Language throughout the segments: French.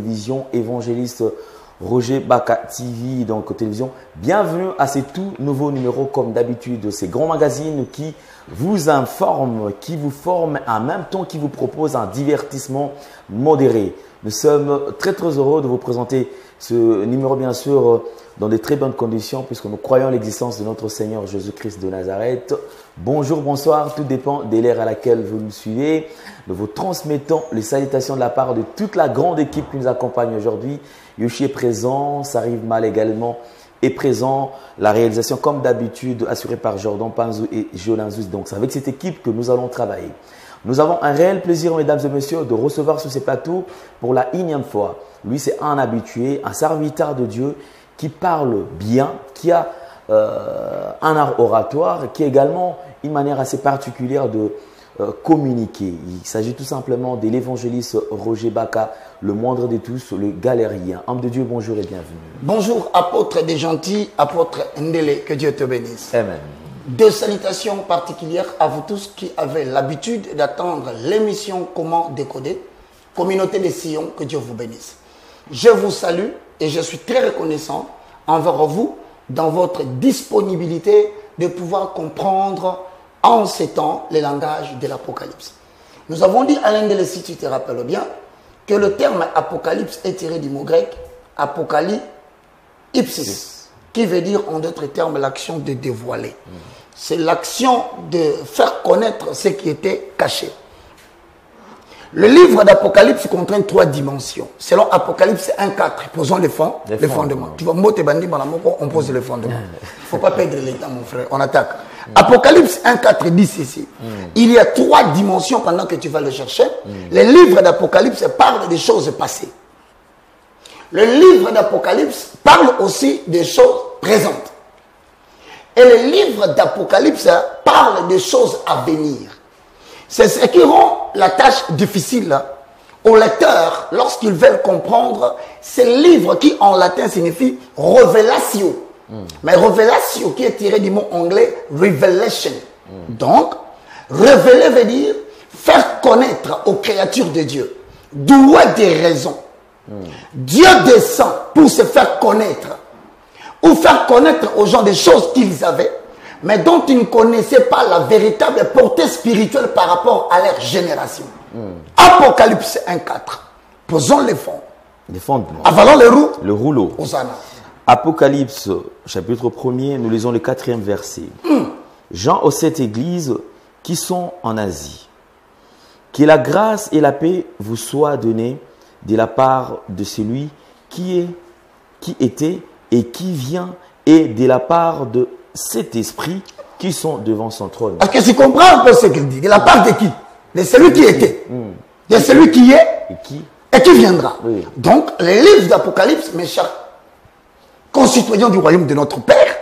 Télévision évangéliste Roger Baka TV, donc télévision. Bienvenue à ces tout nouveaux numéros, comme d'habitude, de ces grands magazines qui vous informent, qui vous forment, en même temps qui vous proposent un divertissement modéré. Nous sommes très heureux de vous présenter ce numéro, bien sûr, dans de très bonnes conditions, puisque nous croyons à l'existence de notre Seigneur Jésus-Christ de Nazareth. Bonjour, bonsoir, tout dépend de l'ère à laquelle vous nous suivez. Nous vous transmettons les salutations de la part de toute la grande équipe qui nous accompagne aujourd'hui. Yoshi est présent, Sariv Mal également est présent. La réalisation, comme d'habitude, assurée par Jordan Panzou et Jolanzus. Donc, c'est avec cette équipe que nous allons travailler. Nous avons un réel plaisir, mesdames et messieurs, de recevoir sur ces plateaux pour la énième fois. Lui, c'est un habitué, un serviteur de Dieu qui parle bien, qui a un art oratoire, qui a également une manière assez particulière de communiquer. Il s'agit tout simplement de l'évangéliste Roger Baka, le moindre de tous, le galérien. Homme de Dieu, bonjour et bienvenue. Bonjour, apôtre des gentils, apôtre Ndele, que Dieu te bénisse. Amen. Deux salutations particulières à vous tous qui avez l'habitude d'attendre l'émission Comment décoder, communauté des Sillons, que Dieu vous bénisse. Je vous salue et je suis très reconnaissant envers vous dans votre disponibilité de pouvoir comprendre en ces temps les langages de l'Apocalypse. Nous avons dit, Alain Ndele, si tu te rappelles bien, que le terme Apocalypse est tiré du mot grec apocalypsis, qui veut dire en d'autres termes l'action de dévoiler. C'est l'action de faire connaître ce qui était caché. Le livre d'Apocalypse contient 3 dimensions. Selon Apocalypse 1.4, posons les fondements. Tu vas monter bandi, on pose les fondements. Il ne faut pas perdre l'état, mon frère. On attaque. Apocalypse 1.4 dit ceci. Il y a 3 dimensions pendant que tu vas le chercher. Le livre d'Apocalypse parle des choses passées. Le livre d'Apocalypse parle aussi des choses présentes. Et le livre d'Apocalypse parle des choses à venir. C'est ce qui rend la tâche difficile aux lecteurs lorsqu'ils veulent comprendre ce livre qui en latin signifie révélation. Mais révélation qui est tiré du mot anglais revelation. Donc, révéler veut dire faire connaître aux créatures de Dieu. Doué des raisons. Dieu descend pour se faire connaître ou faire connaître aux gens des choses qu'ils avaient, mais dont ils ne connaissaient pas la véritable portée spirituelle par rapport à leur génération. Apocalypse 1.4. Posons les fonds. Les fondements. Avalons les roues. Le rouleau. Hosanna. Apocalypse, chapitre 1er, nous lisons le 4e verset. Jean aux 7 églises qui sont en Asie. Que la grâce et la paix vous soient données de la part de celui qui était et qui vient, et de la part de cet esprit qui sont devant son trône. Est-ce que tu comprends un peu ce qu'il dit? De la part de qui? De celui qui était, de celui qui est et qui viendra. Oui. Donc, les livres d'Apocalypse, mes chers concitoyens du royaume de notre Père,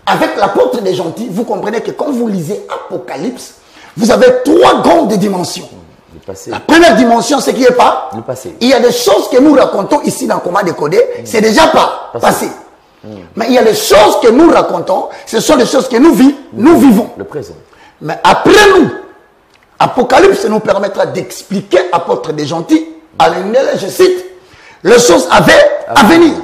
avec l'apôtre des gentils, vous comprenez que quand vous lisez Apocalypse, vous avez 3 grandes dimensions. La première dimension, c'est qui est pas le passé. Il y a des choses que nous racontons ici dans Comment décoder, c'est déjà pas passé. Mais il y a des choses que nous racontons, ce sont des choses que nous vivons. Le présent. Mais après nous, Apocalypse nous permettra d'expliquer, apôtre des gentils, à l'ennemi, je cite, les choses à venir.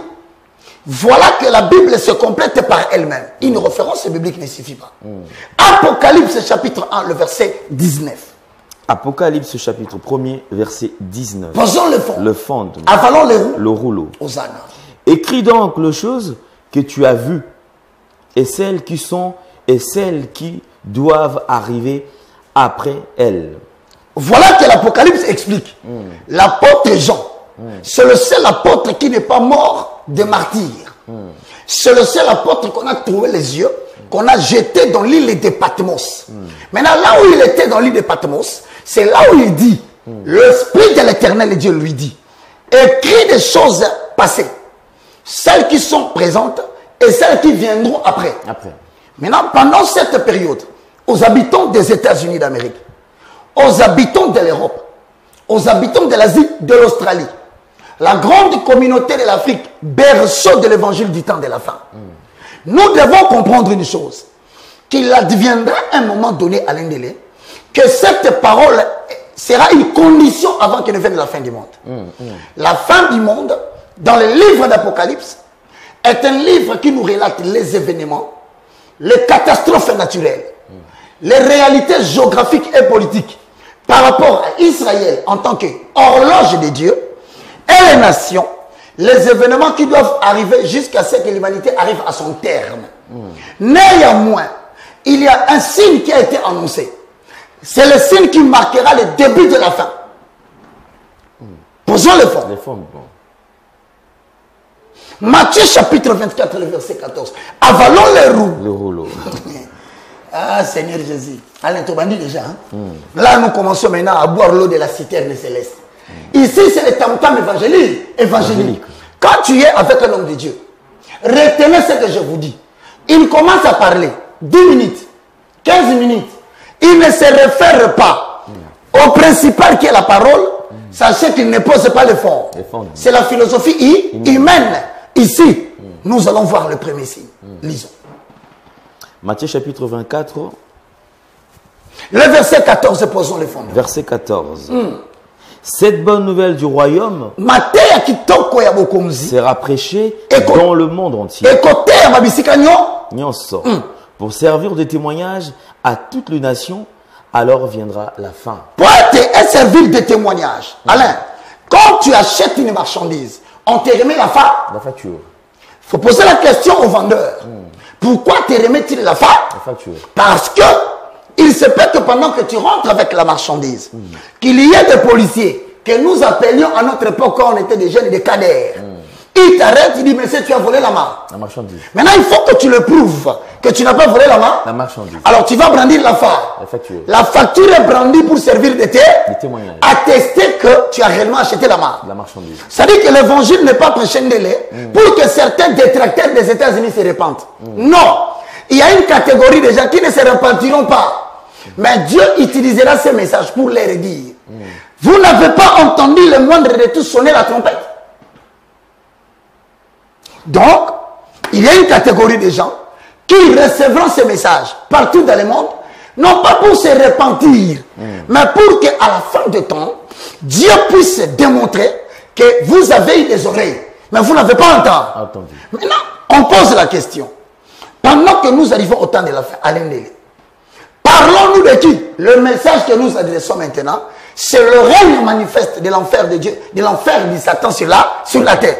Voilà que la Bible se complète par elle-même. Une référence biblique ne suffit pas. Apocalypse chapitre 1, le verset 19. Apocalypse chapitre 1er, verset 19. Posons le fond. Le fondement. Avalons les roues. Le rouleau. Hosanna. Écris donc les choses que tu as vues et celles qui sont et celles qui doivent arriver après elles. Voilà que l'Apocalypse explique. L'apôtre Jean, c'est le seul apôtre qui n'est pas mort de martyr. C'est le seul apôtre qu'on a trouvé les yeux, qu'on a jeté dans l'île de Patmos. Maintenant, là où il était dans l'île de Patmos, c'est là où il dit, l'Esprit de l'Éternel Dieu lui dit, écris des choses passées, celles qui sont présentes et celles qui viendront après. Maintenant, pendant cette période, aux habitants des États-Unis d'Amérique, aux habitants de l'Europe, aux habitants de l'Asie, de l'Australie, la grande communauté de l'Afrique, berceau de l'évangile du temps de la fin, nous devons comprendre une chose, qu'il adviendra un moment donné à l'Indélé, que cette parole sera une condition avant qu'il ne vienne la fin du monde. La fin du monde, dans le livre d'Apocalypse, est un livre qui nous relate les événements, les catastrophes naturelles, les réalités géographiques et politiques par rapport à Israël en tant qu'horloge de Dieu et les nations, les événements qui doivent arriver jusqu'à ce que l'humanité arrive à son terme. Néanmoins, il y a un signe qui a été annoncé. C'est le signe qui marquera le début de la fin. Posons le fond. Matthieu chapitre 24, le verset 14. Avalons les roues. Le rouleau. Ah, Seigneur Jésus. Alain Tobandi déjà. Là, nous commençons maintenant à boire l'eau de la citerne céleste. Ici, c'est le tam-tam évangélique. Quand tu es avec un homme de Dieu, retenez ce que je vous dis. Il commence à parler 10 minutes, 15 minutes. Il ne se réfère pas au principal qui est la parole. Sachez qu'il ne pose pas l'effort. C'est la philosophie humaine. Ici, nous allons voir le premier signe. Lisons. Matthieu chapitre 24. Le verset 14, posons les fondements. Verset 14. Cette bonne nouvelle du royaume sera prêchée dans le monde entier. Pour servir de témoignage à toutes les nations, alors viendra la fin. Pour être servir de témoignage. Alain, quand tu achètes une marchandise, on te remet la facture. Il faut poser la question au vendeur. Pourquoi te remet-il la facture? Parce que il se peut que pendant que tu rentres avec la marchandise, qu'il y ait des policiers que nous appelions à notre époque quand on était des jeunes, des cadres. Ils t'arrêtent, ils disent, monsieur, tu as volé la marchandise. Maintenant, il faut que tu le prouves que tu n'as pas volé la marchandise. Alors, tu vas brandir la facture. La facture est brandie pour servir de témoignage. Attester que tu as réellement acheté la marchandise. C'est-à-dire que l'évangile n'est pas prêché pour que certains détracteurs des États-Unis se répandent. Non. Il y a une catégorie de gens qui ne se repentiront pas. Mais Dieu utilisera ces messages pour leur dire. Vous n'avez pas entendu le moindre de tout sonner la trompette. Donc, il y a une catégorie de gens qui recevront ces messages partout dans le monde, non pas pour se repentir, mais pour qu'à la fin du temps, Dieu puisse démontrer que vous avez eu des oreilles, mais vous n'avez pas entendu. Maintenant, on pose la question. Pendant que nous arrivons au temps de la fin, Alain Délé, parlons-nous de qui? Le message que nous adressons maintenant, c'est le règne manifeste de l'enfer de Dieu, de l'enfer de Satan sur la terre.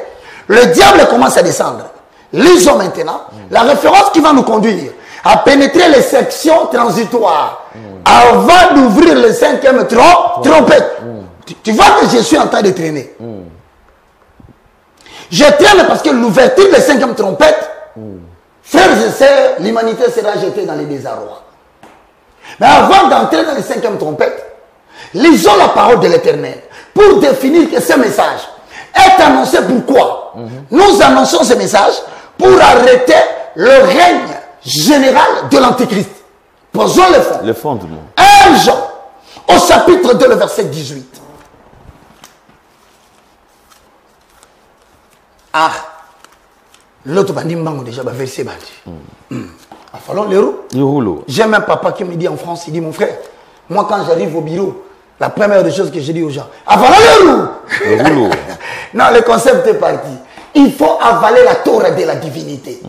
Le diable commence à descendre. Lisons maintenant la référence qui va nous conduire à pénétrer les sections transitoires avant d'ouvrir le 5e trompette. Tu vois que je suis en train de traîner. Je traîne parce que l'ouverture de la 5e trompette, frères et sœurs, l'humanité sera jetée dans les désarrois. Mais avant d'entrer dans les 5e trompette, lisons la parole de l'Éternel pour définir que ce message est annoncé pourquoi. Nous annonçons ce message pour arrêter le règne général de l'Antéchrist. Posons le fond. Le fondement. 1 Jean, au chapitre 2, le verset 18. Ah, l'autre va dire déjà, verset bandi. Falloir le rouleau. J'ai même papa qui me dit en France, il dit, mon frère, moi quand j'arrive au bureau, la première des choses que je dis aux gens, avalons le rouleau. Non, le concept est parti. Il faut avaler la Torah de la divinité.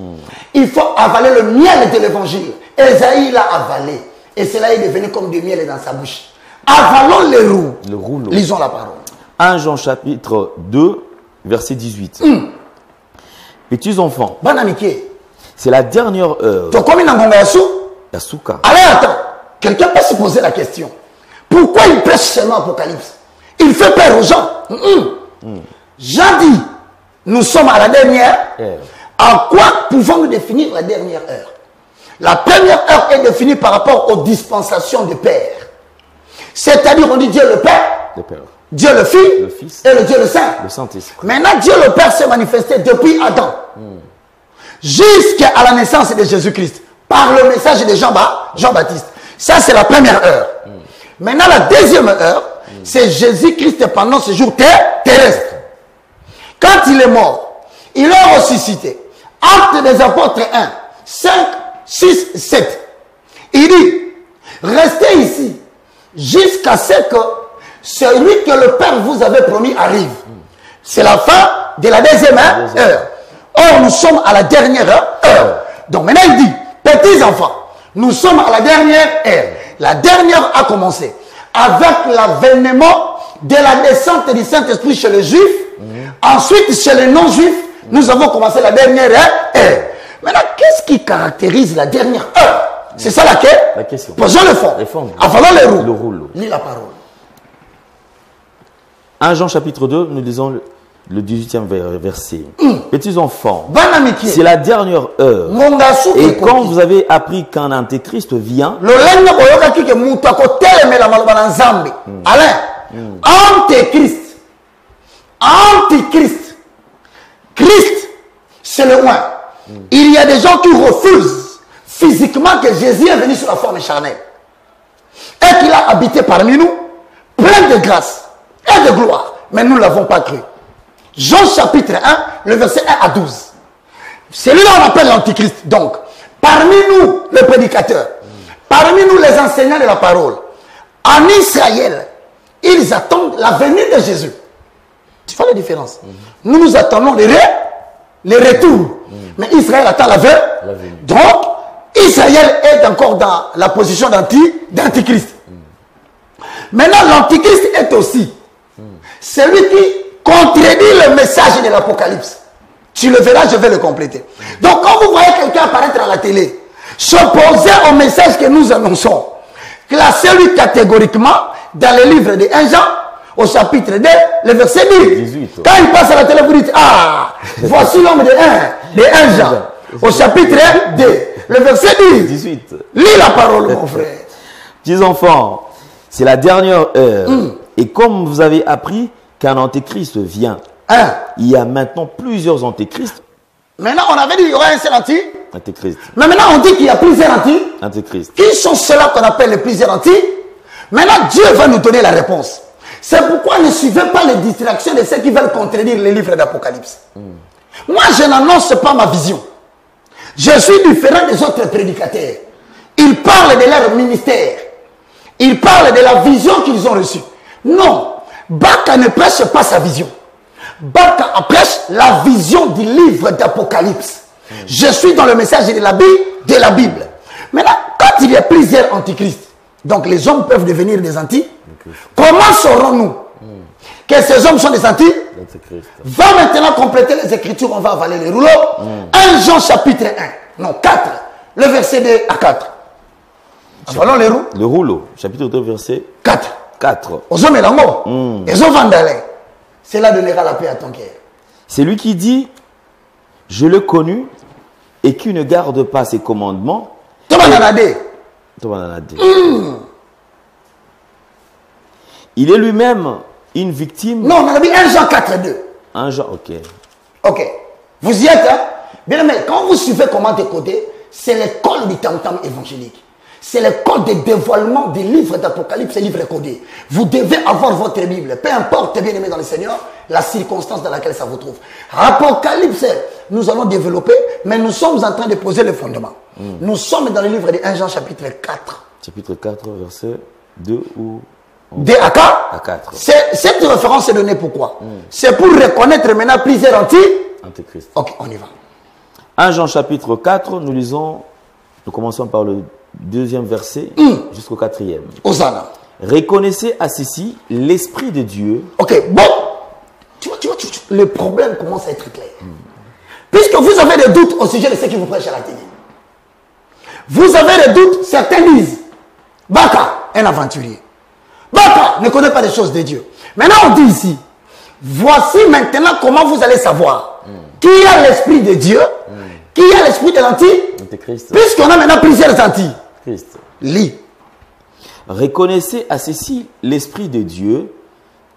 Il faut avaler le miel de l'évangile. Esaïe l'a avalé. Et cela est devenu comme du miel dans sa bouche. Avalons le rouleau. Lisons la parole. 1 Jean chapitre 2, verset 18. Petits enfants, c'est la dernière heure. Yasuka. Allez, attends. Quelqu'un peut se poser la question. Pourquoi il prêche seulement Apocalypse? Il fait peur aux gens. Jean dit, nous sommes à la dernière heure. En quoi pouvons-nous définir la dernière heure? La première heure est définie par rapport aux dispensations de Père. C'est-à-dire, on dit Dieu le Père, Dieu le Fils et le Dieu le Saint-Esprit. Maintenant, Dieu le Père s'est manifesté depuis Adam jusqu'à la naissance de Jésus-Christ par le message de Jean-Baptiste. Ça, c'est la première heure. Maintenant, la deuxième heure, c'est Jésus-Christ pendant ce jour terrestre. Quand il est mort, il a ressuscité. Acte des apôtres 1, 5, 6, 7. Il dit, restez ici jusqu'à ce que celui que le Père vous avait promis arrive. C'est la fin de la deuxième heure. Or, nous sommes à la dernière heure. Donc maintenant, il dit, petits enfants, nous sommes à la dernière heure. La dernière a commencé avec l'avènement de la descente du Saint-Esprit chez les Juifs. Ensuite, chez les non-Juifs, nous avons commencé la dernière heure. Maintenant, qu'est-ce qui caractérise la dernière heure? C'est ça la question. Posons le fond. Avalons les roues. Lis la parole. 1 Jean chapitre 2, nous lisons le 18e verset. Petits enfants, c'est la dernière heure. Et quand vous avez appris qu'un antéchrist vient, Antéchrist. Christ, c'est le loin. Il y a des gens qui refusent physiquement que Jésus est venu sous la forme charnelle. Et qu'il a habité parmi nous, plein de grâce et de gloire. Mais nous ne l'avons pas cru. Jean chapitre 1, le verset 1 à 12. Celui-là on appelle l'antichrist. Donc, parmi nous, les prédicateurs, parmi nous, les enseignants de la parole, en Israël, ils attendent la venue de Jésus. Tu vois la différence? Nous, nous attendons les retours. Mais Israël attend la venue. Donc, Israël est encore dans la position d'antichrist. Maintenant, l'antichrist est aussi celui qui contredit le message de l'Apocalypse. Tu le verras, je vais le compléter. Donc, quand vous voyez quelqu'un apparaître à la télé, s'opposer au message que nous annonçons, classez-lui catégoriquement dans le livre de 1 Jean, au chapitre 2, le verset 18. Quand il passe à la télé, vous dites, ah, voici l'homme de 1 Jean, au chapitre 2, le verset 18. Lis la parole, mon frère. Petits enfants, c'est la dernière heure. Et comme vous avez appris qu'un antéchrist vient, il y a maintenant plusieurs antéchrists. Maintenant, on avait dit qu'il y aurait un seul antéchrist. Mais maintenant, on dit qu'il y a plusieurs antéchrists. Qui sont ceux-là qu'on appelle les plusieurs antéchrists? Maintenant, Dieu va nous donner la réponse. C'est pourquoi ne suivez pas les distractions de ceux qui veulent contredire les livres d'Apocalypse. Moi, je n'annonce pas ma vision. Je suis différent des autres prédicateurs. Ils parlent de leur ministère. Ils parlent de la vision qu'ils ont reçue. Non, Baka ne prêche pas sa vision. Baka prêche la vision du livre d'Apocalypse. Je suis dans le message de la Bible. Maintenant, quand il y a plusieurs antichrists, donc les hommes peuvent devenir des antichrists, comment saurons-nous que ces hommes sont des antichrists? Va maintenant compléter les Écritures, on va avaler les rouleaux. 1 Jean chapitre 1, non 4, le verset 2 à 4. Avalons les roues. Le rouleau, chapitre 2, verset 4. Aux hommes et l'amour, ils ont vandalé. Cela donnera la paix à ton cœur. C'est lui qui dit, je l'ai connu et qui ne garde pas ses commandements. Il est lui-même une victime. Non, on a dit 1 Jean 4, 2. 1 Jean, ok. Ok. Vous y êtes, hein? Bien aimé, quand vous suivez comment décoder, c'est l'école du tam-tam évangélique. C'est l'école de dévoilement des livres d'Apocalypse et livres codés. Vous devez avoir votre Bible. Peu importe, bien aimé dans le Seigneur, la circonstance dans laquelle ça vous trouve. Apocalypse, nous allons développer, mais nous sommes en train de poser le fondement. Nous sommes dans le livre de 1 Jean chapitre 4. Chapitre 4, verset 2 ou... 2 à 4. Cette référence est donnée pourquoi? C'est pour reconnaître maintenant plusieurs antéchrists. Ok, on y va. 1 Jean chapitre 4, nous commençons par le 2e verset jusqu'au 4e. Hosanna. Reconnaissez à ceci l'Esprit de Dieu. Ok, bon. Tu vois, le problème commence à être clair. Puisque vous avez des doutes au sujet de ce qui vous prêche à la télé. Vous avez des doutes, certains disent, Baka, un aventurier. Baka ne connaît pas les choses de Dieu. Maintenant, on dit ici, voici maintenant comment vous allez savoir qui a l'Esprit de Dieu, qui a l'Esprit de l'Antichrist. Puisqu'on a maintenant plusieurs antichrists. Lis. Reconnaissez à ceci l'Esprit de Dieu,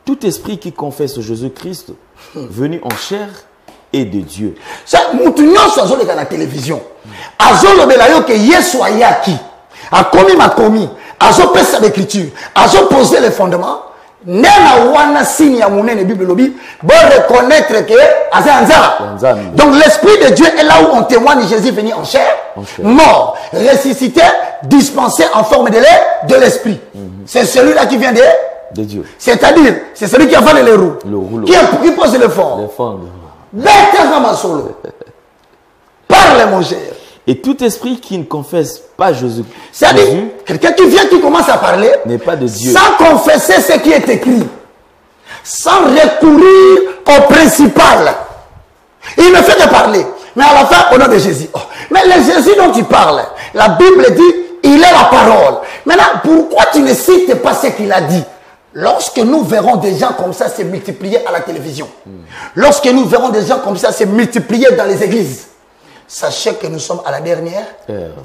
tout esprit qui confesse Jésus-Christ, venu en chair et de Dieu. Nous sommes dans la télévision. Azolo belayo que Yesu ayaki. A commis ma commis. Azo pesa l'écriture. Azo poser les fondements. Nena wana signe ya munene Bible lobi. Bon reconnaître que azanza. Donc l'Esprit de Dieu est là où on témoigne Jésus venu en chair, mort, ressuscité, dispensé en forme de l'Esprit. C'est celui-là qui vient De Dieu. C'est-à-dire, c'est celui qui avale les roues. Le rouleau. Qui pose le fond. Le fond. Parle, mon cher. Et tout esprit qui ne confesse pas Jésus, C'est-à-dire, quelqu'un qui vient, qui commence à parler, n'est pas de Dieu. Sans confesser ce qui est écrit. Sans recourir au principal. Il ne fait que parler. Mais à la fin, au nom de Jésus. Oh. Mais le Jésus dont tu parles, la Bible dit, il est la parole. Maintenant, pourquoi tu ne cites pas ce qu'il a dit? Lorsque nous verrons des gens comme ça se multiplier à la télévision, lorsque nous verrons des gens comme ça se multiplier dans les églises, sachez que nous sommes à la dernière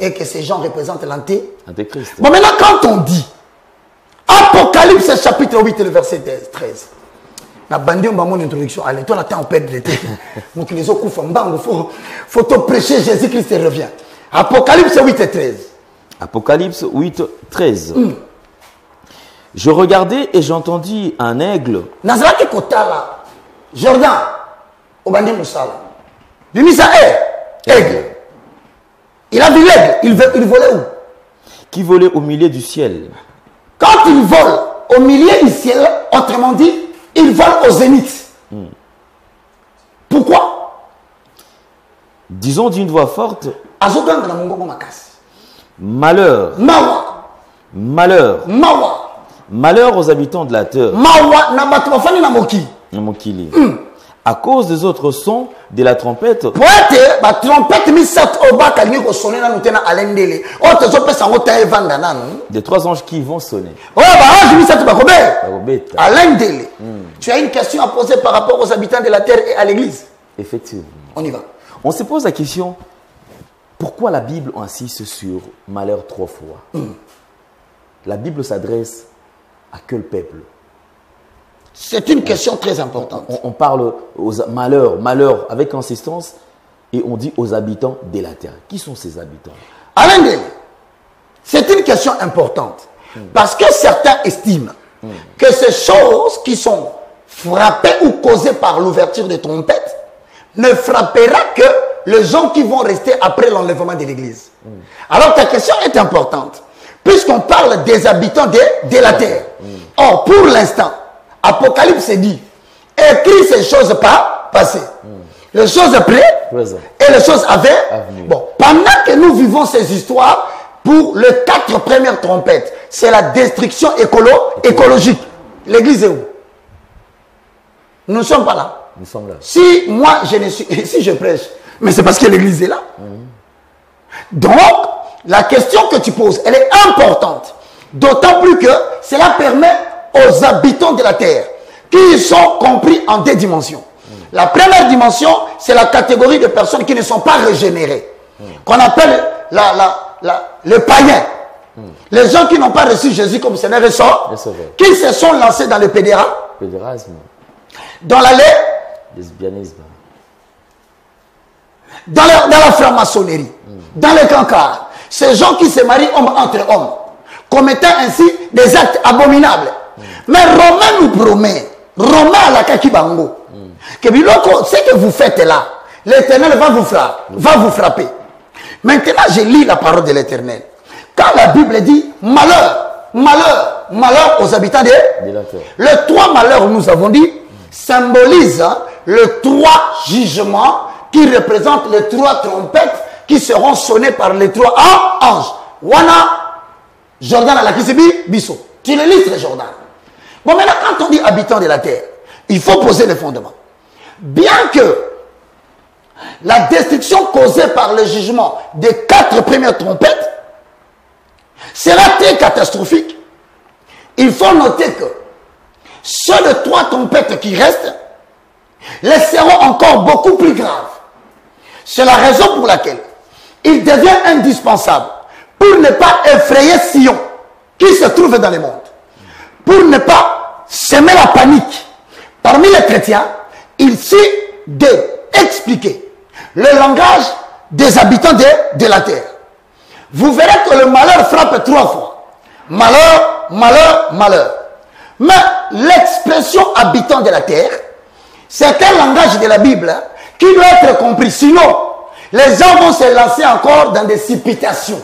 et que ces gens représentent l'antéchrist. Bon, maintenant, quand on dit Apocalypse chapitre 8 et le verset 13, na bandé mon introduction, allez, toi, on perd le temps. Donc, les autres faut te prêcher, Jésus-Christ revient. Apocalypse 8 et 13. Apocalypse 8, 13. Je regardais et j'entendis un aigle. Nazaraki Kotala, Jordan, Obandi Moussala. Bimisa aigle. Il a vu l'aigle, il volait où? Qui volait au milieu du ciel. Quand il vole au milieu du ciel, autrement dit, il vole au zénith. Pourquoi? Disons d'une voix forte. Malheur. Mawa. Malheur. Mawa. Malheur aux habitants de la terre. Mawa na batofani na moki. Mokili. À cause des autres sons de la trompette. Poète, la trompette misat oba kalni ko sonner na nutena alendele. O te zo pesa ngota evanda nanu. Des trois anges qui vont sonner. Oh bah ange misat bakobe. Alendele. Tu as une question à poser par rapport aux habitants de la terre et à l'église? Effectivement. On y va. On se pose la question, pourquoi la Bible insiste sur malheur 3 fois? La Bible s'adresse à quel peuple? C'est une question très importante. On parle aux malheur avec insistance, et on dit aux habitants de la terre. Qui sont ces habitants? Alain Dele, c'est une question importante. Parce que certains estiment que ces choses qui sont frappées ou causées par l'ouverture des trompettes ne frappera que les gens qui vont rester après l'enlèvement de l'église. Alors ta question est importante, puisqu'on parle des habitants de la terre. Or, pour l'instant, Apocalypse dit, écrit ces choses pas passées, les choses présentes et les choses à venir. Bon, pendant que nous vivons ces histoires, pour les 4 premières trompettes, c'est la destruction écologique. L'église est où? Nous ne sommes pas là. Nous sommes là. Si moi, si je prêche, mais c'est parce que l'église est là. Donc, la question que tu poses, elle est importante. D'autant plus que cela permet aux habitants de la terre, qui sont compris en 2 dimensions. La première dimension, c'est la catégorie de personnes qui ne sont pas régénérées, qu'on appelle les païens. Les gens qui n'ont pas reçu Jésus comme Seigneur et Sauveur, qui se sont lancés dans le pédérasme, dans la lesbianisme, dans la franc-maçonnerie, dans les cancars. Ces gens qui se marient homme entre hommes, commettant ainsi des actes abominables. Mais Romain nous promet, Romain à la Kakibango, que ce que vous faites là, l'Éternel va vous frapper. Maintenant, je lis la parole de l'Éternel. Quand la Bible dit malheur, malheur, malheur aux habitants de la terre. Les 3 malheurs, nous avons dit, symbolisent les 3 jugements qui représentent les 3 trompettes qui seront sonnées par les 3 anges. Wana, Jordan à la Kisibi, Bisso. Tu le lis, le Jordan. Bon, maintenant, quand on dit habitants de la terre, il faut poser les fondements. Bien que la destruction causée par le jugement des 4 premières trompettes sera très catastrophique, il faut noter que ceux de 3 trompettes qui restent les seront encore beaucoup plus graves. C'est la raison pour laquelle il devient indispensable, pour ne pas effrayer Sion qui se trouve dans le monde, pour ne pas semer la panique parmi les chrétiens, il suffit d'expliquer le langage des habitants de la terre. Vous verrez que le malheur frappe 3 fois. Malheur, malheur, malheur. Mais l'expression habitant de la terre, c'est un langage de la Bible qui doit être compris. Sinon, les gens vont se lancer encore dans des supputations,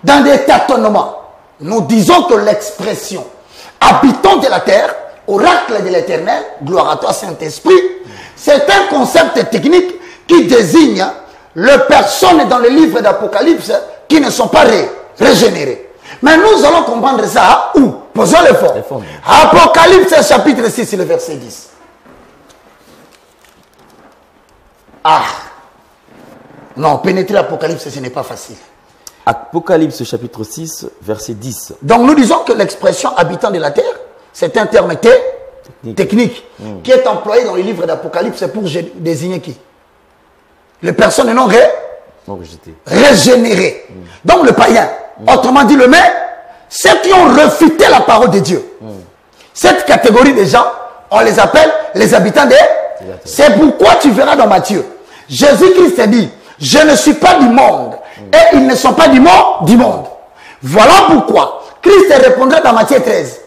dans des tâtonnements. Nous disons que l'expression habitants de la terre, oracle de l'Éternel, gloire à toi Saint-Esprit, c'est un concept technique qui désigne les personnes dans le livre d'Apocalypse qui ne sont pas régénérées. Mais nous allons comprendre ça où? Posons l'effort. Apocalypse chapitre 6, le verset 10. Ah! Non, pénétrer l'Apocalypse, ce n'est pas facile. Apocalypse chapitre 6, verset 10. Donc nous disons que l'expression habitant de la terre, c'est un terme technique qui est employé dans les livres d'Apocalypse pour désigner qui? Les personnes non régénérées. Donc le païen, autrement dit le maître, ceux qui ont refuté la parole de Dieu. Cette catégorie de gens, on les appelle les habitants de... C'est pourquoi tu verras dans Matthieu, Jésus-Christ a dit, je ne suis pas du monde, et ils ne sont pas du monde. Voilà pourquoi Christ répondra dans Matthieu 13,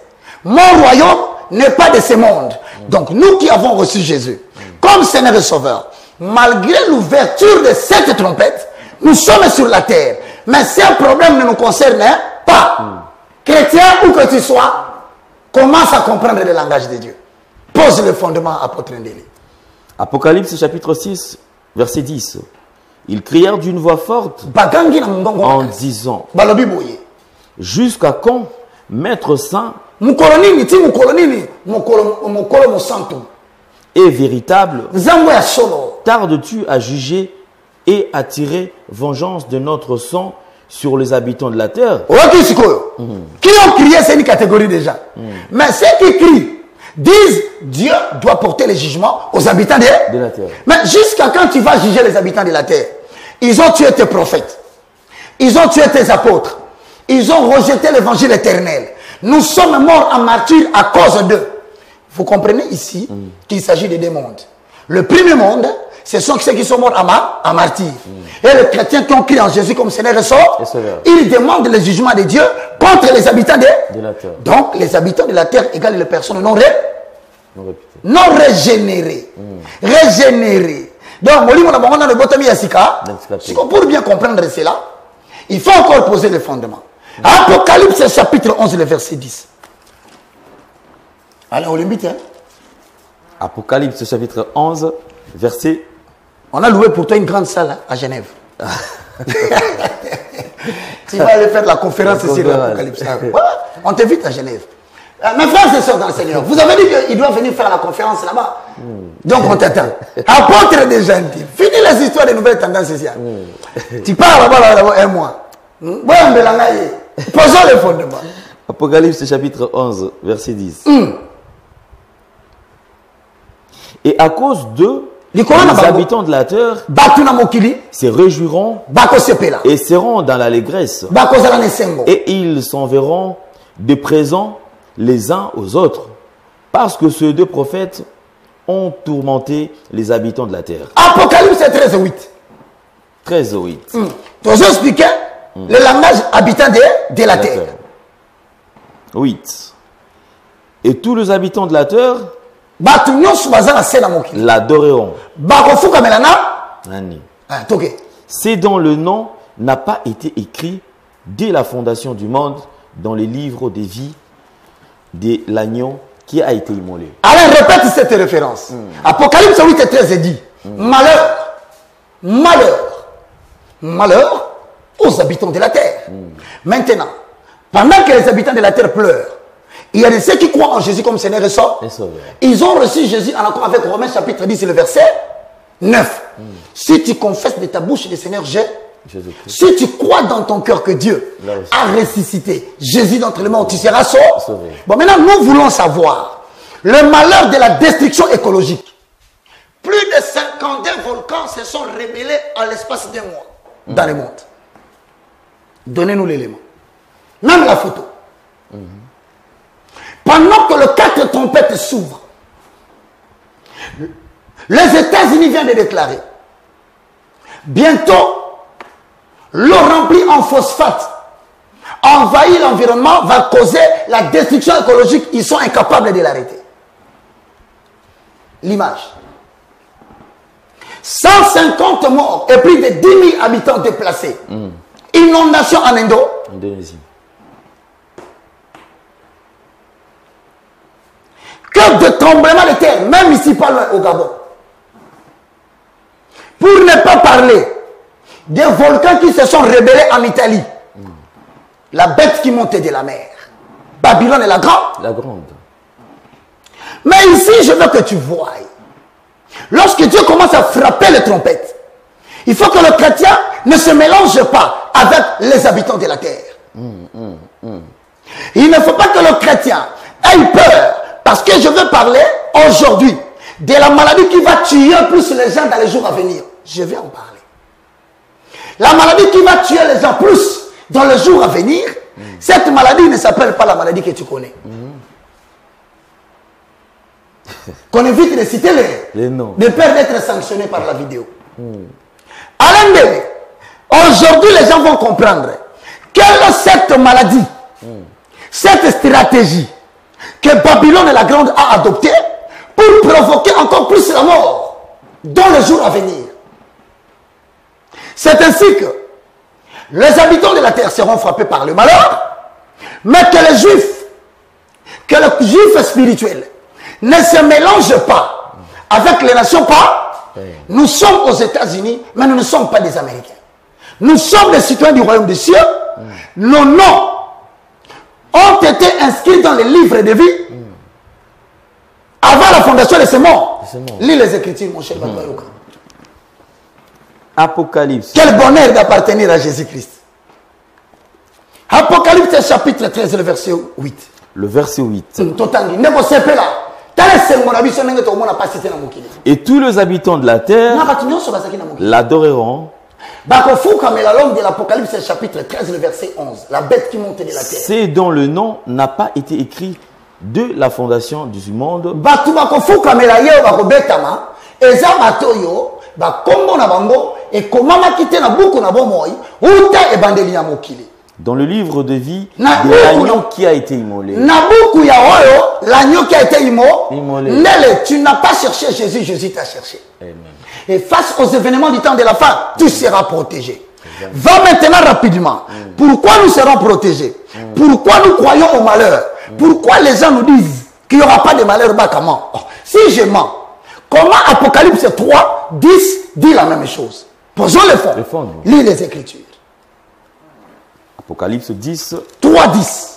mon royaume n'est pas de ce monde. Donc nous qui avons reçu Jésus comme Seigneur et Sauveur, malgré l'ouverture de cette trompette, nous sommes sur la terre. Mais ce problème ne nous concerne pas. Chrétien où que tu sois, commence à comprendre le langage de Dieu. Pose le fondement, apôtre Ndeli. Apocalypse chapitre 6, verset 10. Ils crièrent d'une voix forte en disant, jusqu'à quand, Maître Saint et véritable, tardes-tu à juger et à tirer vengeance de notre sang sur les habitants de la terre? Qui ont crié, c'est une catégorie de gens. Mais ceux qui crient disent Dieu doit porter les jugements aux habitants de la terre. Mais jusqu'à quand tu vas juger les habitants de la terre? Ils ont tué tes prophètes. Ils ont tué tes apôtres. Ils ont rejeté l'évangile éternel. Nous sommes morts en martyrs à cause d'eux. Vous comprenez ici qu'il s'agit de deux mondes. Le premier monde, ce sont ceux qui sont morts en martyrs. Et les chrétiens qui ont crié en Jésus comme Seigneur et Sauveur, ils demandent le jugement de Dieu contre les habitants de la terre. Donc, les habitants de la terre égale les personnes non régénérées. Régénérées. Donc, pour bien comprendre cela, il faut encore poser les fondements. Apocalypse chapitre 11, le verset 10. Allez, on l'invite. Apocalypse chapitre 11, verset... On a loué pour toi une grande salle à Genève. Tu vas aller faire la conférence ici de l'Apocalypse. Voilà, on t'invite à Genève. Mes frères et sœurs dans le Seigneur, vous avez dit qu'il doit venir faire la conférence là-bas. Donc on t'attend. Apôtre des gentils. Finis les histoires des nouvelles tendances ici. Tu pars là-bas un mois. Posons les fondements. Apocalypse chapitre 11, verset 10. Et à cause d'eux, les habitants de la terre se réjouiront et seront dans l'allégresse. Et ils s'enverront de présents les uns aux autres, parce que ces deux prophètes ont tourmenté les habitants de la terre. Apocalypse 13, 8. 13, 8. Tu as expliqué le langage habitant de la terre. 8. Et tous les habitants de la terre l'adoreront. C'est dont le nom n'a pas été écrit dès la fondation du monde dans les livres des vies de l'agneau qui a été immolé. Alors répète cette référence. Apocalypse 8 et 13 dit malheur, malheur, malheur aux habitants de la terre. Maintenant, pendant que les habitants de la terre pleurent, il y a de ceux qui croient en Jésus comme Seigneur et Sauveur. Ils ont reçu Jésus en accord avec Romains chapitre 10, le verset 9. Si tu confesses de ta bouche le Seigneur Jésus-Christ, si tu crois dans ton cœur que Dieu a ressuscité Jésus d'entre les morts, tu seras sauvé. Bon, maintenant, nous voulons savoir le malheur de la destruction écologique. Plus de 52 volcans se sont révélés en l'espace d'un mois dans le monde. Donnez-nous l'élément. Même la photo. Pendant que le 4 trompettes s'ouvrent, les États-Unis viennent de déclarer, bientôt, l'eau remplie en phosphate envahit l'environnement, va causer la destruction écologique. Ils sont incapables de l'arrêter. L'image. 150 morts et plus de 10 000 habitants déplacés. Inondation en Indonésie. que de tremblements de terre, même ici, pas loin, au Gabon. Pour ne pas parler des volcans qui se sont rebellés en Italie. La bête qui montait de la mer. Babylone est la grande. La grande. Mais ici, je veux que tu voies. Lorsque Dieu commence à frapper les trompettes, il faut que le chrétien ne se mélange pas avec les habitants de la terre. Il ne faut pas que le chrétien ait peur, parce que je veux parler aujourd'hui de la maladie qui va tuer plus les gens dans les jours à venir. Je vais en parler. La maladie qui va tuer les gens plus dans les jours à venir, cette maladie ne s'appelle pas la maladie que tu connais. Qu'on évite de citer les noms, de peur d'être sanctionné par la vidéo. Alain Dele, aujourd'hui les gens vont comprendre quelle est cette maladie, cette stratégie que Babylone la Grande a adoptée pour provoquer encore plus la mort dans les jours à venir. C'est ainsi que les habitants de la terre seront frappés par le malheur, mais que les juifs spirituels ne se mélangent pas avec les nations pas. Nous sommes aux États-Unis, mais nous ne sommes pas des Américains. Nous sommes des citoyens du royaume des cieux. Nos noms ont été inscrits dans les livres de vie avant la fondation de ce monde. Lis les Écritures, mon cher Babayoka. Apocalypse. Quel bonheur d'appartenir à Jésus-Christ. Apocalypse chapitre 13, le verset 8. Le verset 8. Et tous les habitants de la terre l'adoreront. De l'Apocalypse chapitre 13, le verset 11. La bête qui monte de la terre. C'est dont le nom n'a pas été écrit de la fondation du monde. Dans le livre de vie de l'agneau qui a été immolé. L'agneau qui a été immolé. Tu n'as pas cherché Jésus, Jésus t'a cherché. Amen. Et face aux événements du temps de la fin, tu seras protégé. Va maintenant rapidement. Pourquoi nous serons protégés? Pourquoi nous croyons au malheur? Pourquoi les gens nous disent qu'il n'y aura pas de malheur? Comment? Si je mens, comment Apocalypse 3, 10 dit la même chose? Posons le fond. Lis les Écritures. Apocalypse 10. 3, 10.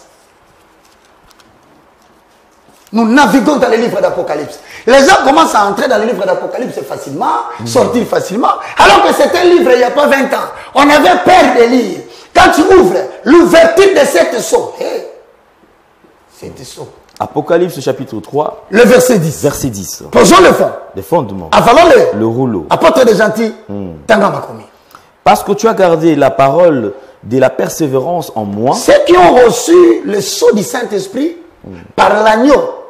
Nous naviguons dans les livres d'Apocalypse. Les gens commencent à entrer dans les livres d'Apocalypse facilement, sortir facilement. Alors que c'était un livre il n'y a pas 20 ans. On avait peur de lire. Quand tu ouvres l'ouverture de cette sceau, cette sceau. Apocalypse chapitre 3. Le verset 10. Verset 10. Posons le fond. Le fondement. Avalons le rouleau. Apôtre des gentils. Parce que tu as gardé la parole de la persévérance en moi. Ceux qui ont reçu le sceau du Saint-Esprit par l'agneau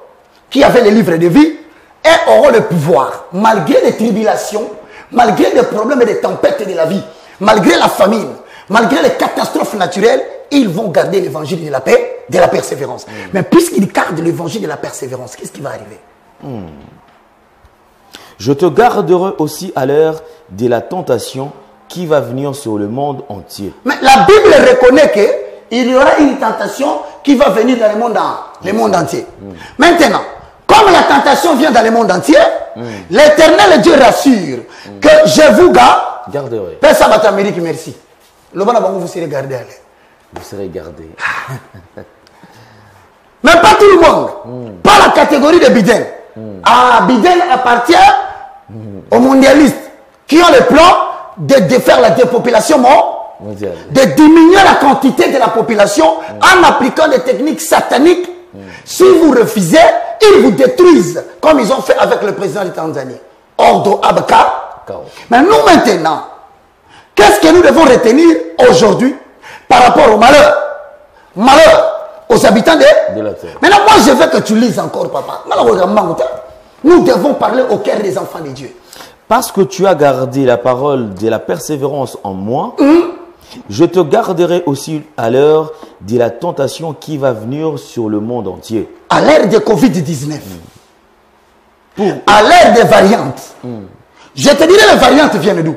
qui avait les livres de vie et auront le pouvoir, malgré les tribulations, malgré les problèmes et les tempêtes de la vie, malgré la famine, malgré les catastrophes naturelles, ils vont garder l'évangile de la paix, de la persévérance. Mais puisqu'ils gardent l'évangile de la persévérance, qu'est-ce qui va arriver? Je te garderai aussi à l'heure de la tentation qui va venir sur le monde entier. Mais la Bible reconnaît qu'il y aura une tentation qui va venir dans le monde entier. Maintenant, comme la tentation vient dans le monde entier, l'Éternel Dieu rassure que je vous garderai. Père Sabat Amérique, merci. Le bon vous serez gardé. Vous serez gardé. Mais pas tout le monde. Pas la catégorie de Biden. Biden appartient aux mondialistes qui ont le plan de faire la dépopulation mondiale, de diminuer la quantité de la population en appliquant des techniques sataniques. Si vous refusez, ils vous détruisent, comme ils ont fait avec le président de Tanzanie, Ordo Abka. Mais nous maintenant, qu'est-ce que nous devons retenir aujourd'hui par rapport au malheur? Malheur aux habitants de la terre. Maintenant, moi je veux que tu lises encore, papa. Nous devons parler au cœur des enfants de Dieu. Parce que tu as gardé la parole de la persévérance en moi, je te garderai aussi à l'heure de la tentation qui va venir sur le monde entier. À l'ère de Covid-19. À l'ère des variantes. Je te dirai, les variantes viennent d'où?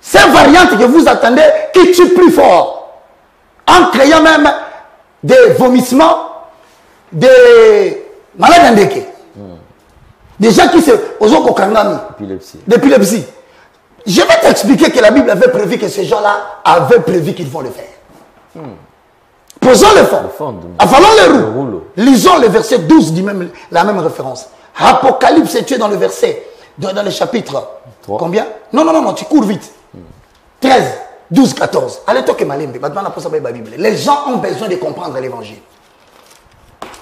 Ces variantes que vous attendez qui tuent plus fort. En créant même des vomissements, des malades endéqués. Des gens qui se... D'épilepsie. Je vais t'expliquer que la Bible avait prévu que ces gens-là avaient prévu qu'ils vont le faire. Posons le fond. Avalons les roues. Lisons le verset 12 du même, la même référence. Apocalypse, tu es dans le verset, dans le chapitre 3. Combien? Non, tu cours vite. 13, 12, 14. Allez, toi que malimbe. Maintenant, on a la Bible. Les gens ont besoin de comprendre l'évangile.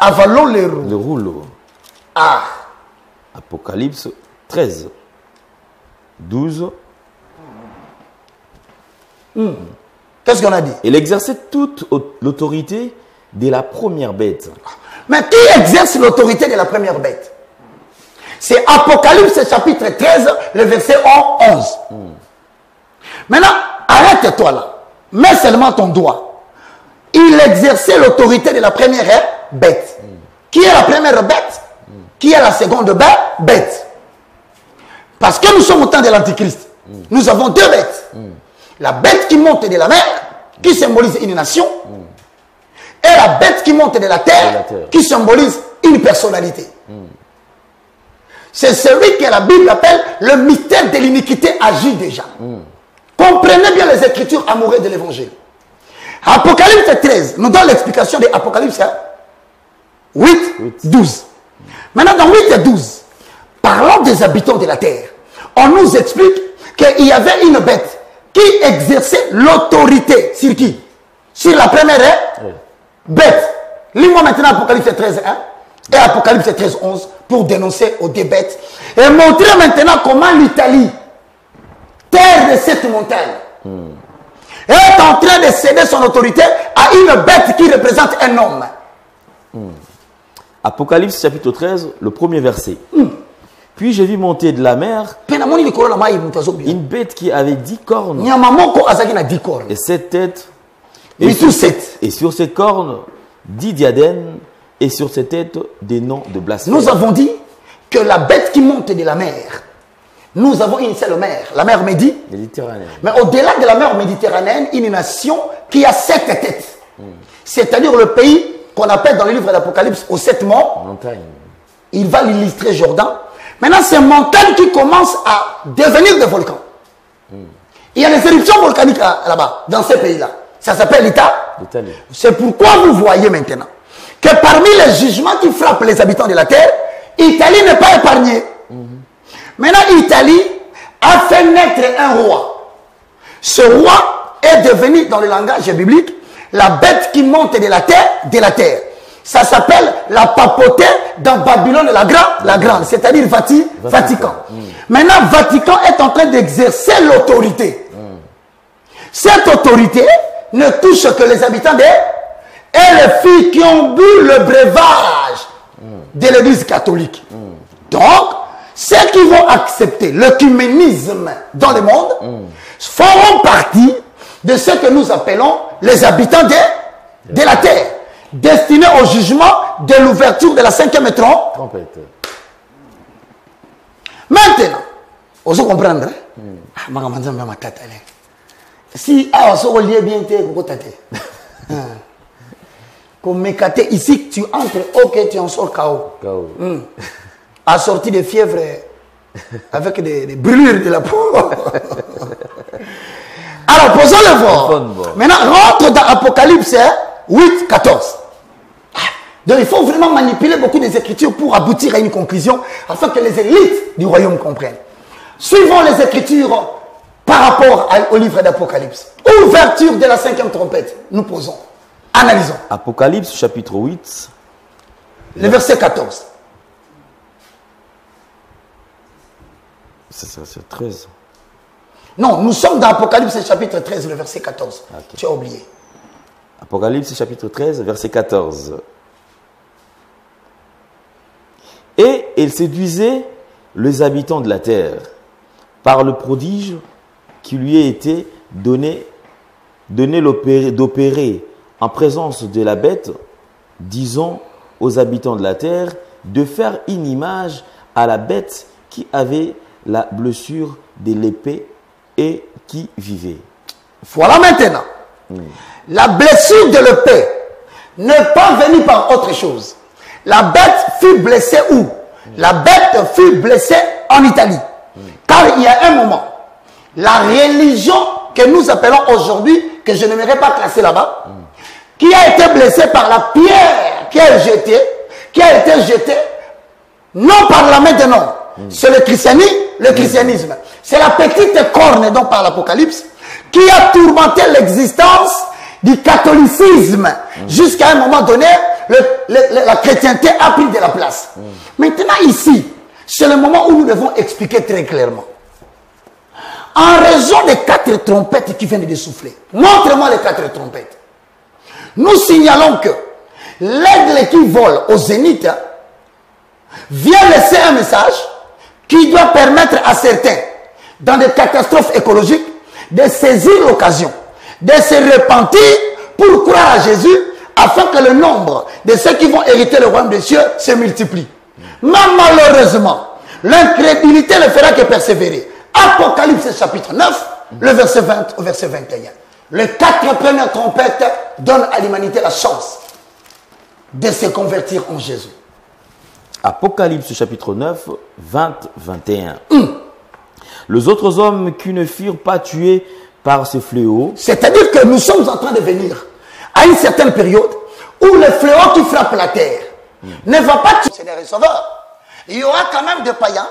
Avalons les roues. Le rouleau. Ah. Apocalypse 13, 12. Qu'est-ce qu'on a dit? Il exerçait toute l'autorité de la première bête. Mais qui exerce l'autorité de la première bête? C'est Apocalypse chapitre 13, le verset 11. Maintenant, arrête-toi là. Mets seulement ton doigt. Il exerçait l'autorité de la première bête. Qui est la première bête? Qui est la seconde bête? Parce que nous sommes au temps de l'Antichrist. Nous avons deux bêtes. La bête qui monte de la mer, qui symbolise une nation, et la bête qui monte de la terre, qui symbolise une personnalité. C'est celui que la Bible appelle le mystère de l'iniquité agit déjà. Comprenez bien les Écritures amoureuses de l'Évangile. Apocalypse 13, nous donne l'explication de Apocalypse 8, 12. Maintenant, dans 8 et 12, parlant des habitants de la terre, on nous explique qu'il y avait une bête qui exerçait l'autorité. Sur qui? Sur la première bête. Lis-moi maintenant Apocalypse 13, 1 et Apocalypse 13, 11 pour dénoncer aux deux bêtes et montrer maintenant comment l'Italie, terre de cette montagne, est en train de céder son autorité à une bête qui représente un homme. Apocalypse chapitre 13, le premier verset. Puis j'ai vu monter de la mer une bête qui avait 10 cornes et 7 têtes. Et sur ces cornes, 10 diadèmes et sur ces têtes des noms de blasphème. Nous avons dit que la bête qui monte de la mer, nous avons une seule mer, la mer Méditerranéenne. Mais au-delà de la mer Méditerranéenne, une nation qui a 7 têtes. C'est-à-dire le pays qu'on appelle dans le livre d'Apocalypse aux 7 montagnes. Il va l'illustrer Jordan. Maintenant, c'est montagne qui commence à devenir des volcans. Il y a des éruptions volcaniques là-bas, dans ces pays-là. Ça s'appelle l'Italie. C'est pourquoi vous voyez maintenant que parmi les jugements qui frappent les habitants de la terre, l'Italie n'est pas épargnée. Maintenant, l'Italie a fait naître un roi. Ce roi est devenu, dans le langage biblique, la bête qui monte de la terre. Ça s'appelle la papauté dans Babylone la grande, c'est-à-dire Vatican. Maintenant, Vatican est en train d'exercer l'autorité. Cette autorité ne touche que les habitants et les filles qui ont bu le breuvage de l'Église catholique. Donc, ceux qui vont accepter l'œcuménisme dans le monde feront partie de ce que nous appelons les habitants de la terre, destinés au jugement de l'ouverture de la 5e trompette. Maintenant, vous comprenez? Si on lit bien, comme ici, tu entres, ok, tu en sors KO. Assorti de fièvre avec des brûlures de la peau. Alors, posons-le voir. Maintenant, rentre dans Apocalypse 8, 14. Donc, il faut vraiment manipuler beaucoup des Écritures pour aboutir à une conclusion afin que les élites du royaume comprennent. Suivons les Écritures par rapport au livre d'Apocalypse. Ouverture de la 5e trompette. Nous posons. Analysons. Apocalypse chapitre 8. Le verset 14. C'est 13. Non, nous sommes dans Apocalypse chapitre 13, le verset 14. Okay. Tu as oublié. Apocalypse chapitre 13, verset 14. Et il séduisait les habitants de la terre par le prodige qui lui a été donné d'opérer en présence de la bête, disons aux habitants de la terre de faire une image à la bête qui avait la blessure de l'épée et qui vivait. Voilà maintenant. La blessure de l'épée n'est pas venue par autre chose. La bête fut blessée où? La bête fut blessée en Italie. Car il y a un moment, la religion que nous appelons aujourd'hui, que je n'aimerais pas classer là-bas, qui a été blessée par la pierre qui a été jetée, non par la main de l'homme. C'est le christianisme. C'est la petite corne dont parle l'Apocalypse qui a tourmenté l'existence du catholicisme. Jusqu'à un moment donné, la chrétienté a pris de la place. Maintenant ici, c'est le moment où nous devons expliquer très clairement. En raison des 4 trompettes qui viennent de souffler, montre-moi les 4 trompettes. Nous signalons que l'aigle qui vole au zénith vient laisser un message qui doit permettre à certains, dans des catastrophes écologiques, de saisir l'occasion, de se repentir pour croire à Jésus, afin que le nombre de ceux qui vont hériter le royaume des cieux se multiplie. Mais malheureusement, l'incrédulité ne fera que persévérer. Apocalypse chapitre 9, le verset 20 au verset 21. Les 4 premières trompettes donnent à l'humanité la chance de se convertir en Jésus. Apocalypse chapitre 9, 20, 21. Les autres hommes qui ne furent pas tués par ce fléau. C'est-à-dire que nous sommes en train de venir à une certaine période où le fléau qui frappe la terre ne va pas tuer les receveurs. Il y aura quand même des païens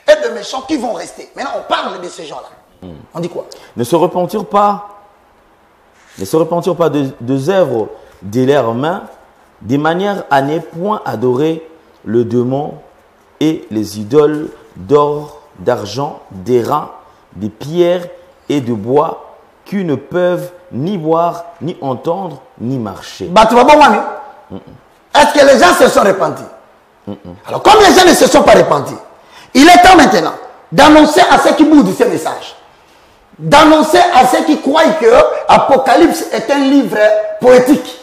et des méchants qui vont rester. Maintenant, on parle de ces gens-là. On dit quoi? Ne se repentirent pas des œuvres de leurs mains, de manière à ne point adorer le démon et les idoles d'or, d'argent, d'airain, de pierre et de bois qui ne peuvent ni boire, ni entendre, ni marcher. Est-ce que les gens se sont repentis? Alors, comme les gens ne se sont pas repentis, il est temps maintenant d'annoncer à ceux qui boudent ces messages, d'annoncer à ceux qui croient que Apocalypse est un livre poétique,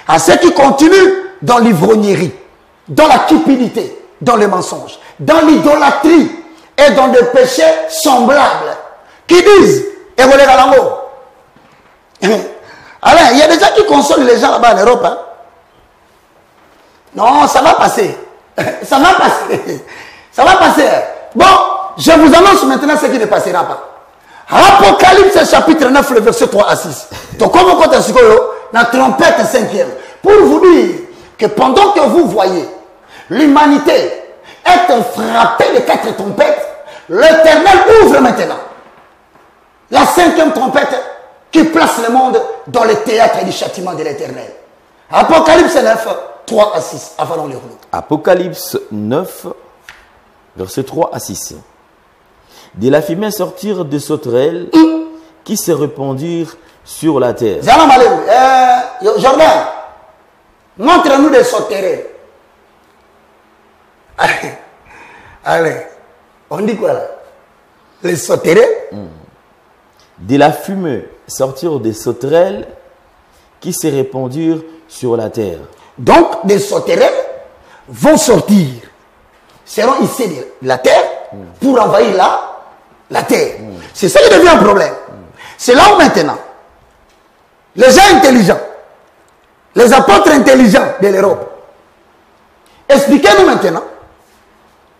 à ceux qui continuent dans l'ivrognerie, dans la cupidité, dans le mensonge, dans l'idolâtrie et dans des péchés semblables, qui disent et vous les l'amour. Alors, il y a des gens qui consolent les gens là-bas en Europe. Hein? Non, ça va passer. Ça va passer. Ça va passer. Bon, je vous annonce maintenant ce qui ne passera pas. Apocalypse chapitre 9, le verset 3 à 6. Donc, comme on compte la trompette 5e, pour vous dire que pendant que vous voyez l'humanité être frappée de 4 trompettes, l'Éternel ouvre maintenant la 5e trompette qui place le monde dans le théâtre du châtiment de l'Éternel. Apocalypse 9, 3 à 6. Avalons les rouleaux. Apocalypse 9, verset 3 à 6. De la fumée sortirent des sauterelles qui se répandirent sur la terre. Jordan, montre-nous des sauterelles. Allez, on dit quoi là? Les sauterelles? De la fumée sortirent des sauterelles qui se répandirent sur la terre. Donc, des sauterelles vont sortir, seront ici de la terre pour envahir la terre. C'est ça qui devient un problème. C'est là où maintenant, les gens intelligents, les apôtres intelligents de l'Europe, expliquez-nous maintenant,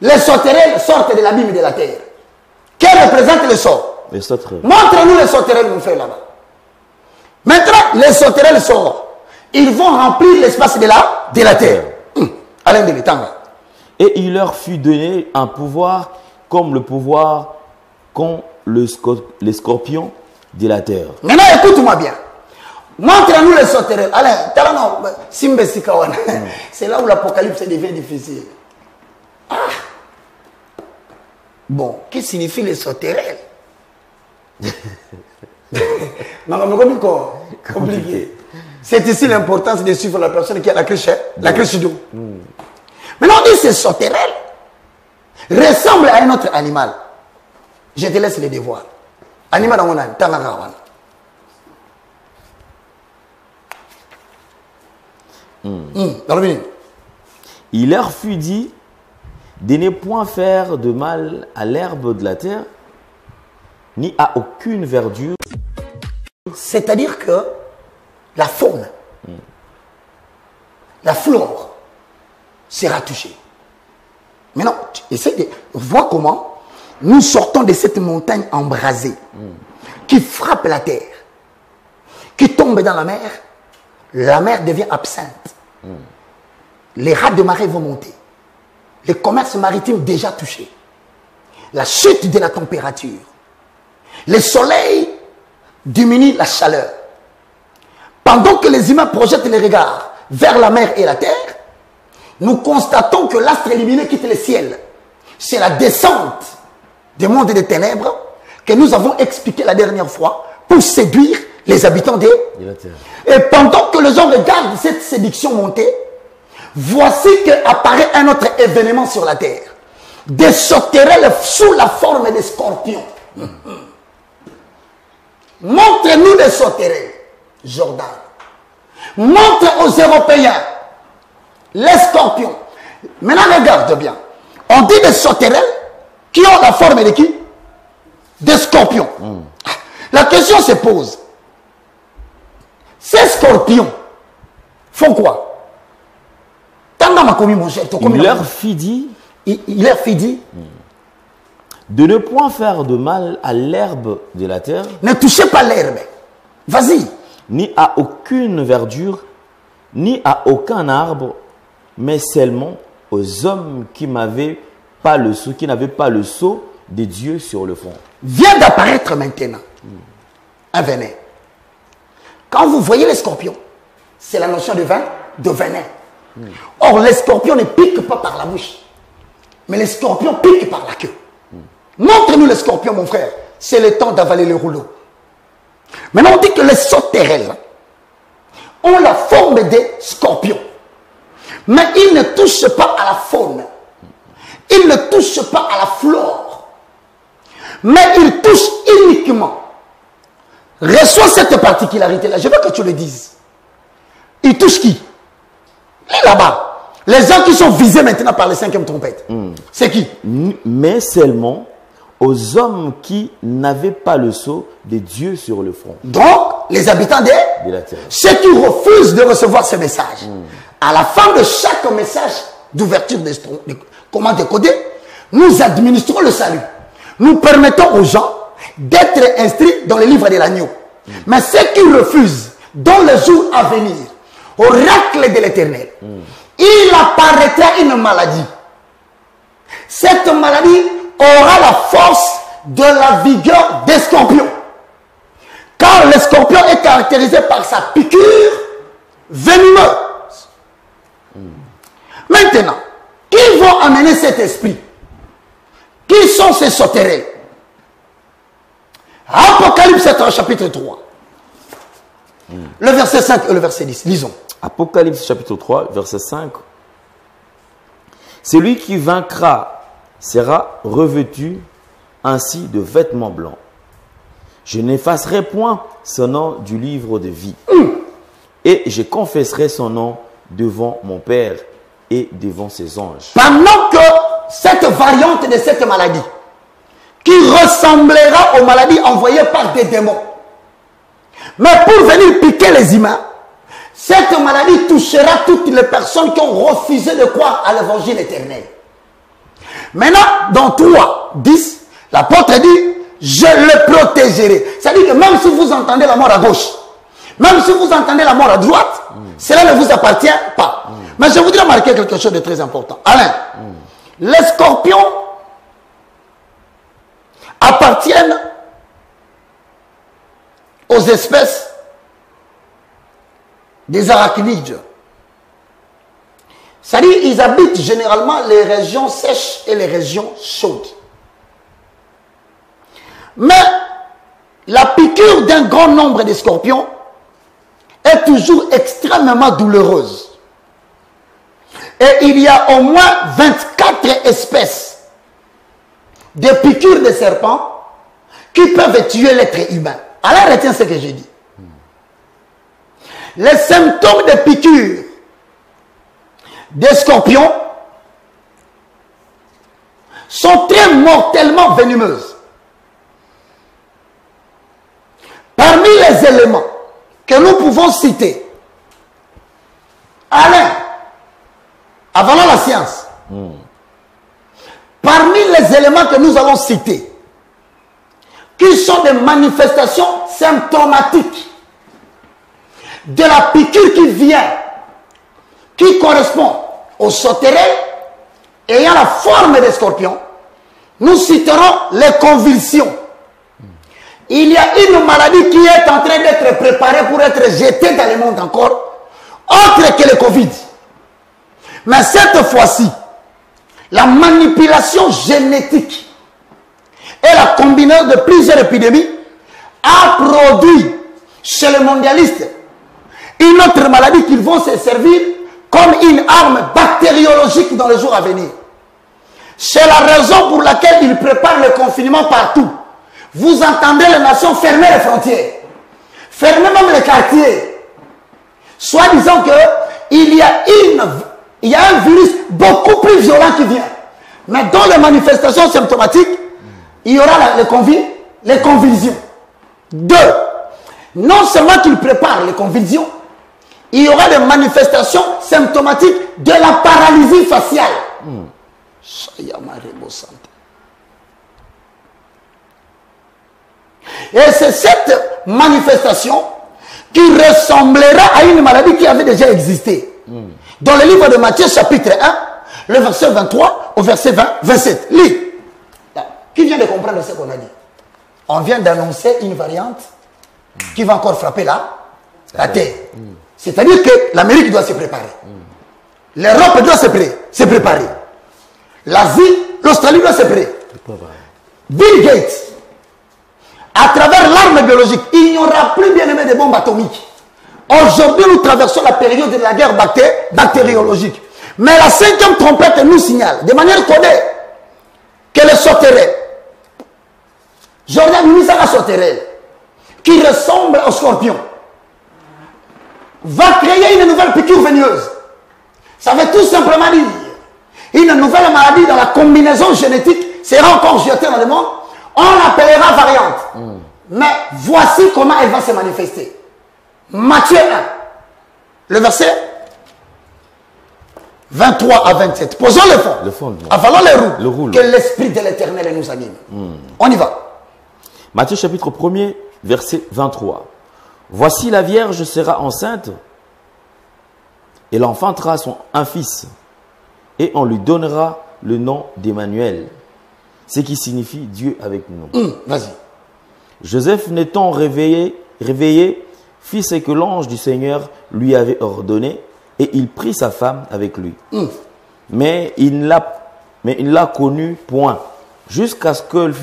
les sauterelles sortent de l'abîme de la terre. Quel représente le sort? Les sauterelles. Montre-nous les sauterelles qu'on fait là-bas. Maintenant, les sauterelles sortent. Ils vont remplir l'espace de la terre. Alain de l'Étang. Et il leur fut donné un pouvoir comme le pouvoir qu'ont les scorpions de la terre. Maintenant, écoute-moi bien. Montre-nous les sauterelles. Alain, c'est là où l'Apocalypse devient difficile. Ah. Bon, qu'est-ce que signifie les sauterelles? Compliqué. C'est ici l'importance de suivre la personne qui a la crèche d'eau. Maintenant, on dit que ces sauterelles ressemblent à un autre animal. Je te laisse les devoirs. Animal dans mon âme, Il leur fut dit de ne point faire de mal à l'herbe de la terre, ni à aucune verdure. C'est-à-dire que la faune, la flore sera touchée. Maintenant, essaye de voir comment nous sortons de cette montagne embrasée qui frappe la terre, qui tombe dans la mer devient absinthe. Les rats de marée vont monter. Les commerces maritimes déjà touchés. La chute de la température. Le soleil diminue la chaleur. Pendant que les humains projettent les regards vers la mer et la terre, nous constatons que l'astre éliminé quitte le ciel. C'est la descente des mondes des ténèbres que nous avons expliqué la dernière fois pour séduire les habitants de la terre. Et pendant que les gens regardent cette séduction monter, voici qu'apparaît un autre événement sur la terre. Des sauterelles sous la forme des scorpions. Montre-nous des sauterelles, Jordan. Montre aux Européens les scorpions. Maintenant, regarde bien. On dit des sauterelles qui ont la forme de qui? Des scorpions. La question se pose. Ces scorpions font quoi? Il leur fit dit de ne point faire de mal à l'herbe de la terre. Ne touchez pas l'herbe. Vas-y. Ni à aucune verdure, ni à aucun arbre, mais seulement aux hommes qui n'avaient pas le sceau de Dieu sur le front. Vient d'apparaître maintenant un venin. Quand vous voyez les scorpions, c'est la notion de venin. Or, les scorpions ne piquent pas par la bouche, mais les scorpions piquent par la queue. Montre-nous les scorpions, mon frère. C'est le temps d'avaler le rouleau. Maintenant, on dit que les sauterelles ont la forme des scorpions. Mais ils ne touchent pas à la faune. Ils ne touchent pas à la flore. Mais ils touchent uniquement. Reçois cette particularité-là. Je veux que tu le dises. Ils touchent qui? Là-bas. Les gens qui sont visés maintenant par les 5e trompettes. C'est qui? Mais seulement aux hommes qui n'avaient pas le sceau de Dieu sur le front. Donc, les habitants de la terre. Ceux qui refusent de recevoir ce message. À la fin de chaque message d'ouverture de comment décoder, nous administrons le salut. Nous permettons aux gens d'être instruits dans le livre de l'agneau. Mais ceux qui refusent, dans le jour à venir, oracle de l'Éternel, il apparaîtra une maladie. Cette maladie aura la force de la vigueur des scorpions. Car le scorpion est caractérisé par sa piqûre venimeuse. Maintenant, qui vont amener cet esprit? Qui sont ces sauterelles? Apocalypse chapitre 3. Le verset 5 et le verset 10. Lisons. Apocalypse chapitre 3, verset 5. Celui qui vaincra sera revêtu ainsi de vêtements blancs. Je n'effacerai point son nom du livre de vie. Et je confesserai son nom devant mon Père et devant ses anges. Pendant que cette variante de cette maladie, qui ressemblera aux maladies envoyées par des démons, mais pour venir piquer les humains, cette maladie touchera toutes les personnes qui ont refusé de croire à l'évangile éternel. Maintenant, dans 3, 10, l'apôtre dit, je le protégerai. C'est-à-dire que même si vous entendez la mort à gauche, même si vous entendez la mort à droite, cela ne vous appartient pas. Mais je voudrais marquer quelque chose de très important. Alain, les scorpions appartiennent aux espèces des arachnides. C'est-à-dire qu'ils habitent généralement les régions sèches et les régions chaudes. Mais la piqûre d'un grand nombre de scorpions est toujours extrêmement douloureuse. Et il y a au moins 24 espèces de piqûres de serpents qui peuvent tuer l'être humain. Alors retiens ce que j'ai dit. Les symptômes de piqûres des scorpions sont très mortellement venimeuses. Parmi les éléments que nous pouvons citer, Alain, avant la science, les éléments que nous allons citer, qui sont des manifestations symptomatiques de la piqûre qui vient, qui correspond au sauterelle ayant la forme des scorpions, nous citerons les convulsions. Il y a une maladie qui est en train d'être préparée pour être jetée dans le monde encore, autre que le Covid. Mais cette fois-ci, la manipulation génétique et la combinaison de plusieurs épidémies a produit chez les mondialistes une autre maladie qu'ils vont se servir comme une arme bactériologique dans les jours à venir. C'est la raison pour laquelle ils préparent le confinement partout. Vous entendez les nations fermer les frontières, fermer même les quartiers, soit disant qu'il y a un virus beaucoup plus violent qui vient. Mais dans les manifestations symptomatiques, il y aura les convulsions. 2. Non seulement qu'ils préparent les convulsions, il y aura des manifestations symptomatiques de la paralysie faciale. Et c'est cette manifestation qui ressemblera à une maladie qui avait déjà existé. Dans le livre de Matthieu, chapitre 1, le verset 23 au verset 27. Lis. Qui vient de comprendre ce qu'on a dit? On vient d'annoncer une variante qui va encore frapper la terre. C'est-à-dire que l'Amérique doit se préparer. L'Europe doit se préparer. L'Asie, l'Australie doit se préparer. Bill Gates, à travers l'arme biologique, il n'y aura plus, bien aimé, de bombes atomiques. Aujourd'hui, nous traversons la période de la guerre bactériologique. Mais la 5e trompette nous signale, de manière codée, que le sauterelle, Jordan Misara sauterelle, qui ressemble au scorpion, va créer une nouvelle piqûre veineuse. Ça veut tout simplement dire une nouvelle maladie dans la combinaison génétique sera encore jetée dans le monde. On l'appellera variante. Mais voici comment elle va se manifester. Matthieu 1, le verset 23 à 27. Posons le fond. Le fond. Avalons les roues. Que l'Esprit de l'Éternel nous anime. On y va. Matthieu chapitre 1er, verset 23. Voici la Vierge sera enceinte et l'enfantera un fils et on lui donnera le nom d'Emmanuel, ce qui signifie Dieu avec nous. Vas-y. Joseph n'étant réveillé, fit ce que l'ange du Seigneur lui avait ordonné et il prit sa femme avec lui. Mais il ne l'a connue point jusqu'à ce qu'elle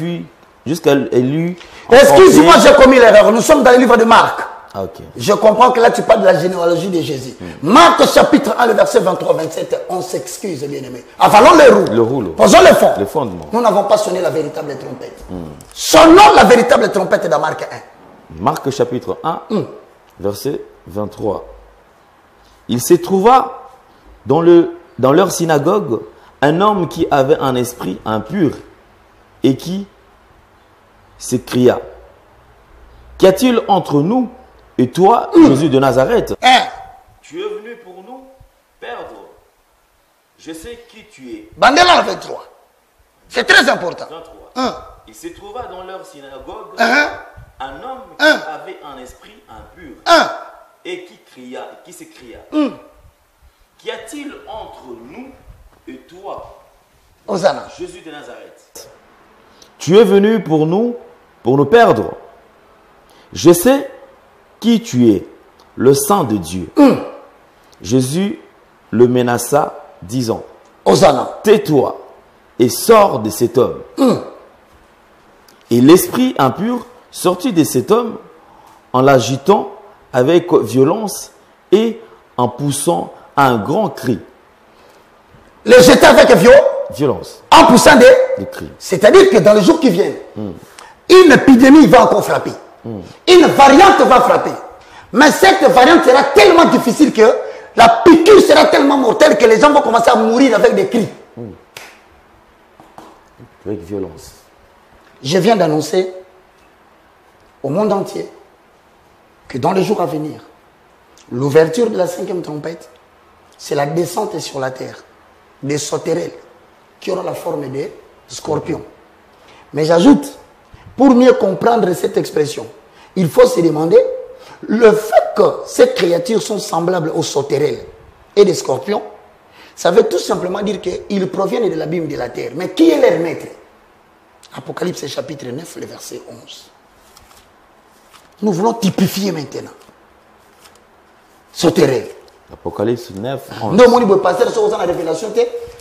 eût... Excuse-moi, j'ai commis l'erreur. Nous sommes dans le livre de Marc. Ah, okay. Je comprends que là, tu parles de la généalogie de Jésus. Marc chapitre 1, le verset 23-27, on s'excuse, bien aimé. Avalons les roues. Le roue. Posons le fond. Le fondement. Nous n'avons pas sonné la véritable trompette. Sonnons la véritable trompette dans Marc 1. Marc chapitre 1, verset 23. Il se trouva dans leur synagogue un homme qui avait un esprit impur et qui s'écria: qu'y a-t-il entre nous et toi, Jésus de Nazareth? Tu es venu pour nous perdre. Je sais qui tu es. Bandela 23. C'est très important. 23. Il se trouva dans leur synagogue un homme qui avait un esprit impur et qui s'écria: qu'y a-t-il entre nous et toi, Hosanna, Jésus de Nazareth? Tu es venu pour nous perdre. Je sais qui tu es, le Saint de Dieu. Jésus le menaça, disant: Hosanna, tais-toi et sors de cet homme. Et l'esprit impur sortit de cet homme en l'agitant avec violence et en poussant un grand cri. Le jeter avec violence. En poussant des cris. C'est-à-dire que dans les jours qui viennent, une épidémie va encore frapper. Une variante va frapper. Mais cette variante sera tellement difficile que la piqûre sera tellement mortelle que les gens vont commencer à mourir avec des cris. Avec violence. Je viens d'annoncer au monde entier que dans les jours à venir, l'ouverture de la 5e trompette, c'est la descente sur la terre des sauterelles qui auront la forme scorpion. Mais j'ajoute, pour mieux comprendre cette expression, il faut se demander le fait que ces créatures sont semblables aux sauterelles et des scorpions, ça veut tout simplement dire qu'ils proviennent de l'abîme de la terre. Mais qui est leur maître? Apocalypse chapitre 9, le verset 11. Nous voulons typifier maintenant. Sauterelles. Apocalypse 9, 11. Non, mon pasteur, sur la révélation,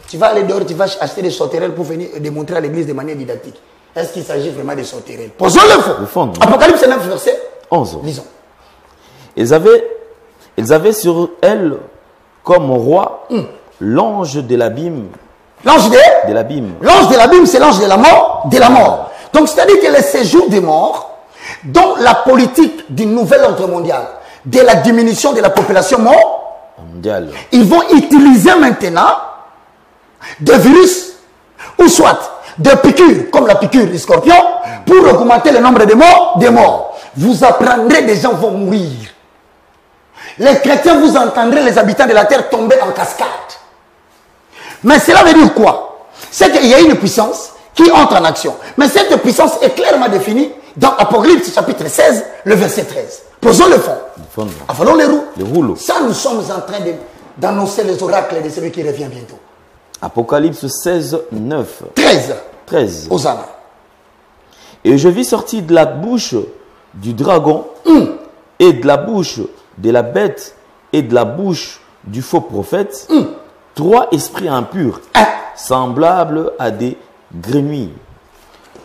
tu vas aller dehors, tu vas acheter des sauterelles pour venir démontrer à l'église de manière didactique. Est-ce qu'il s'agit vraiment de sauterelles? Posons-le fond. Apocalypse 9, verset 11. Lisons. Ils avaient sur elles comme roi l'ange de l'abîme. L'ange de l'abîme. L'ange de l'abîme, c'est l'ange de la mort, de la mort. Donc, c'est-à-dire que le séjour des morts, dont la politique du nouvel ordre mondial, de la diminution de la population mondiale, ils vont utiliser maintenant des virus, ou soit des piqûres, comme la piqûre du scorpion, pour augmenter le nombre de morts. Vous apprendrez, des gens vont mourir. Les chrétiens, vous entendrez les habitants de la terre tomber en cascade. Mais cela veut dire quoi? C'est qu'il y a une puissance qui entre en action. Mais cette puissance est clairement définie dans Apocalypse chapitre 16, le verset 13. Posons le fond. Avalons les roues. Ça, nous sommes en train d'annoncer les oracles de celui qui revient bientôt. Apocalypse 16, 9. 13. Hosanna. Et je vis sortir de la bouche du dragon et de la bouche de la bête et de la bouche du faux prophète 3 esprits impurs semblables à des grenouilles.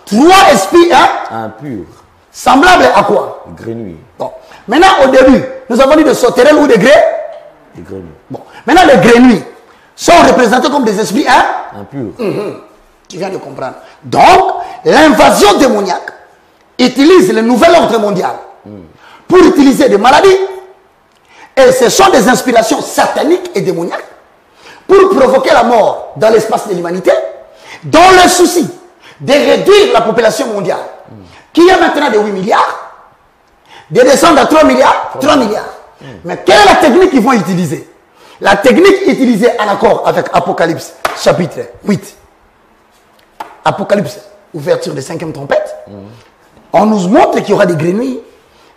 3 esprits impurs. Semblables à quoi? Grenouilles. Bon. Maintenant, au début, nous avons dit de sauterelles ou de des grenouilles. Bon. Maintenant, les grenouilles sont représentés comme des esprits impurs. Tu viens de comprendre. Donc, l'invasion démoniaque utilise le nouvel ordre mondial pour utiliser des maladies. Et ce sont des inspirations sataniques et démoniaques pour provoquer la mort dans l'espace de l'humanité, dans le souci de réduire la population mondiale, qui est maintenant de 8 milliards, de descendre à 3 milliards, 3 milliards. Mais quelle est la technique qu'ils vont utiliser? La technique utilisée en accord avec Apocalypse, chapitre 8. Apocalypse, ouverture des 5e trompettes. On nous montre qu'il y aura des grenouilles.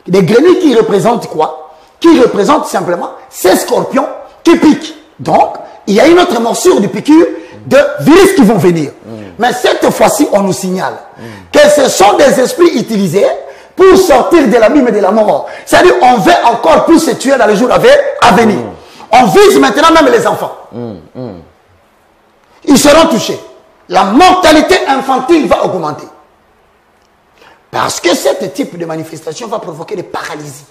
Des grenouilles qui représentent quoi? Qui représentent simplement ces scorpions qui piquent. Donc, il y a une autre morsure de piqûre de virus qui vont venir. Mais cette fois-ci, on nous signale que ce sont des esprits utilisés pour sortir de l'abîme et de la mort. C'est-à-dire qu'on veut encore plus se tuer dans les jours à venir. On vise maintenant même les enfants. Ils seront touchés. La mortalité infantile va augmenter. Parce que ce type de manifestation va provoquer des paralysies.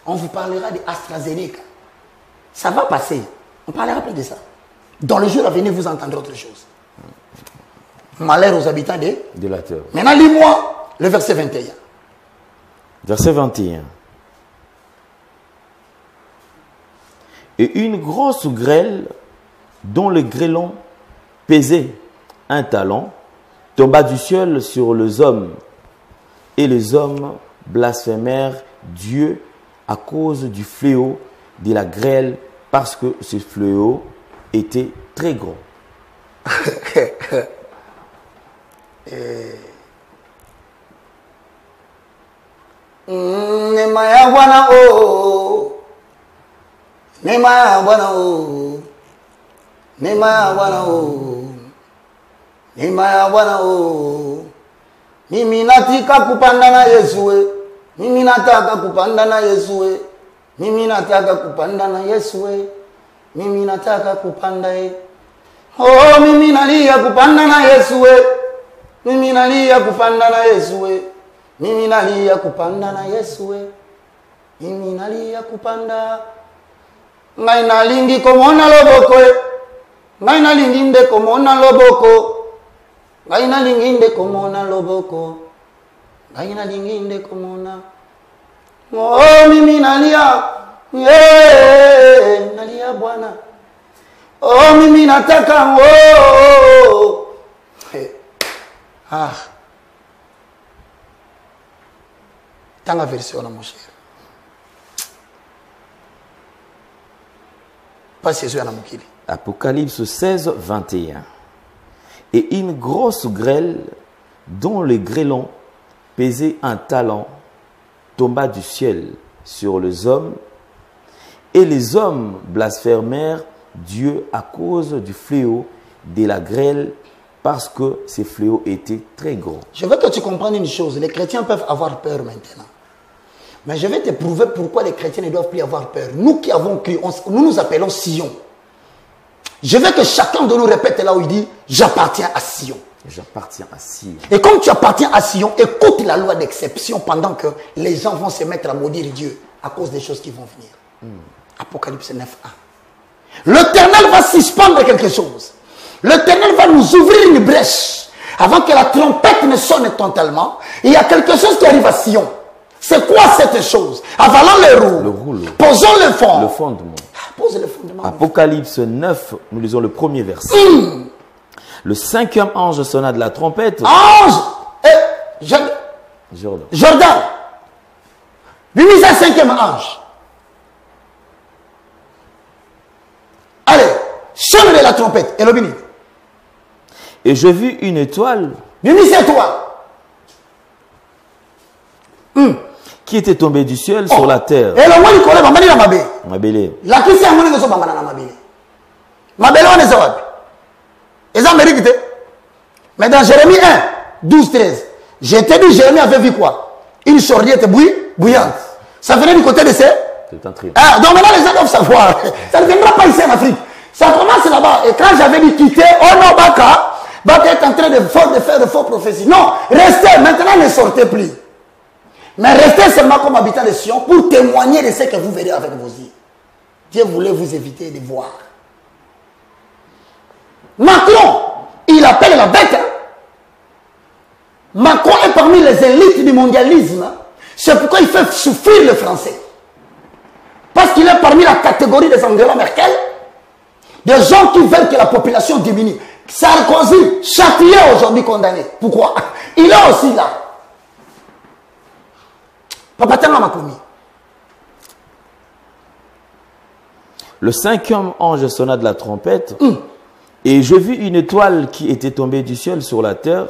On vous parlera de AstraZeneca. Ça va passer. On parlera plus de ça. Dans le jour à venir, vous entendrez autre chose. Malheur aux habitants de la terre. Maintenant, lis-moi le verset 21. Verset 21. Et une grosse grêle, dont le grêlon pesait 1 talent, tomba du ciel sur les hommes. Et les hommes blasphémèrent Dieu à cause du fléau de la grêle, parce que ce fléau était très grand. Nemaya Bwana o, Nemaya Bwana o, Nemaya Bwana o, Nemaya Bwana o. Mimi natika kupanda na Yesu we, mimi nataka kupanda na Yesu we, mimi nataka kupanda na Yesu we, mimi nataka kupanda e. Oh, mimi nalia kupanda na Yesu we, mimi nalia kupanda na Yesu we. Mimi nalia kupanda na Yesu we. Mimi nalia kupanda. Ngai nalingi komona loboko we. Ngai nalingi nde komona loboko. Ngai nalingi nde komona loboko. Ngai nalingi nde komona. Oh, mimi nalia. Yeah, nalia Bwana. Oh, mimi nataka. Oh. Hey. Ah. Tanga version mon cher. Pas Jésus à la mukili. Apocalypse 16, 21. Et une grosse grêle, dont le grêlon pesait un talent, tomba du ciel sur les hommes, et les hommes blasphémèrent Dieu à cause du fléau de la grêle, parce que ces fléaux étaient très gros. Je veux que tu comprennes une chose. Les chrétiens peuvent avoir peur maintenant. Mais je vais te prouver pourquoi les chrétiens ne doivent plus avoir peur. Nous qui avons cru, nous nous appelons Sion. Je veux que chacun de nous répète là où il dit « J'appartiens à Sion ». J'appartiens à Sion. Et comme tu appartiens à Sion, écoute la loi d'exception pendant que les gens vont se mettre à maudire Dieu à cause des choses qui vont venir. Apocalypse 9, 1. L'Éternel va suspendre quelque chose. L'Éternel va nous ouvrir une brèche avant que la trompette ne sonne totalement. Il y a quelque chose qui arrive à Sion. C'est quoi cette chose? Avalons le rouleau. Posons le fond. Le fondement. Pose le fondement. Apocalypse 9, nous lisons le premier verset. Le 5e ange sonna de la trompette. Ange et Jordan. Bimise un 5e ange. Allez, sonne de la trompette. Et le béni. Et je vis une étoile. Bimise étoile. Qui était tombée du ciel sur la terre. Et le mot du collègue, Mamani la Mabé. Mabélé. La question est que Mamani la Mabé. Mabélé, on est zawad. Et ça mérite. Mais dans Jérémie 1, 12, 13, j'ai te dit, Jérémie avait vu quoi? Une sordiette bouillante. Ça venait du côté de ces. C'est un tri. Ah, donc maintenant les gens doivent savoir. Ça ne viendra pas ici en Afrique. Ça commence là-bas. Et quand j'avais dit quitter, oh non, Baka est en train de faire de faux prophéties. Non, restez. Maintenant, ne sortez plus. Mais restez seulement comme habitant de Sion pour témoigner de ce que vous verrez avec vos yeux. Dieu voulait vous éviter de voir. Macron, il appelle la bête. Hein? Macron est parmi les élites du mondialisme. C'est pourquoi il fait souffrir le français. Parce qu'il est parmi la catégorie des Angela Merkel, des gens qui veulent que la population diminue. Sarkozy, Châtillon aujourd'hui condamné. Pourquoi? Il est aussi là. Papa Tanga m'a commis. Le 5e ange sonna de la trompette. Et je vis une étoile qui était tombée du ciel sur la terre.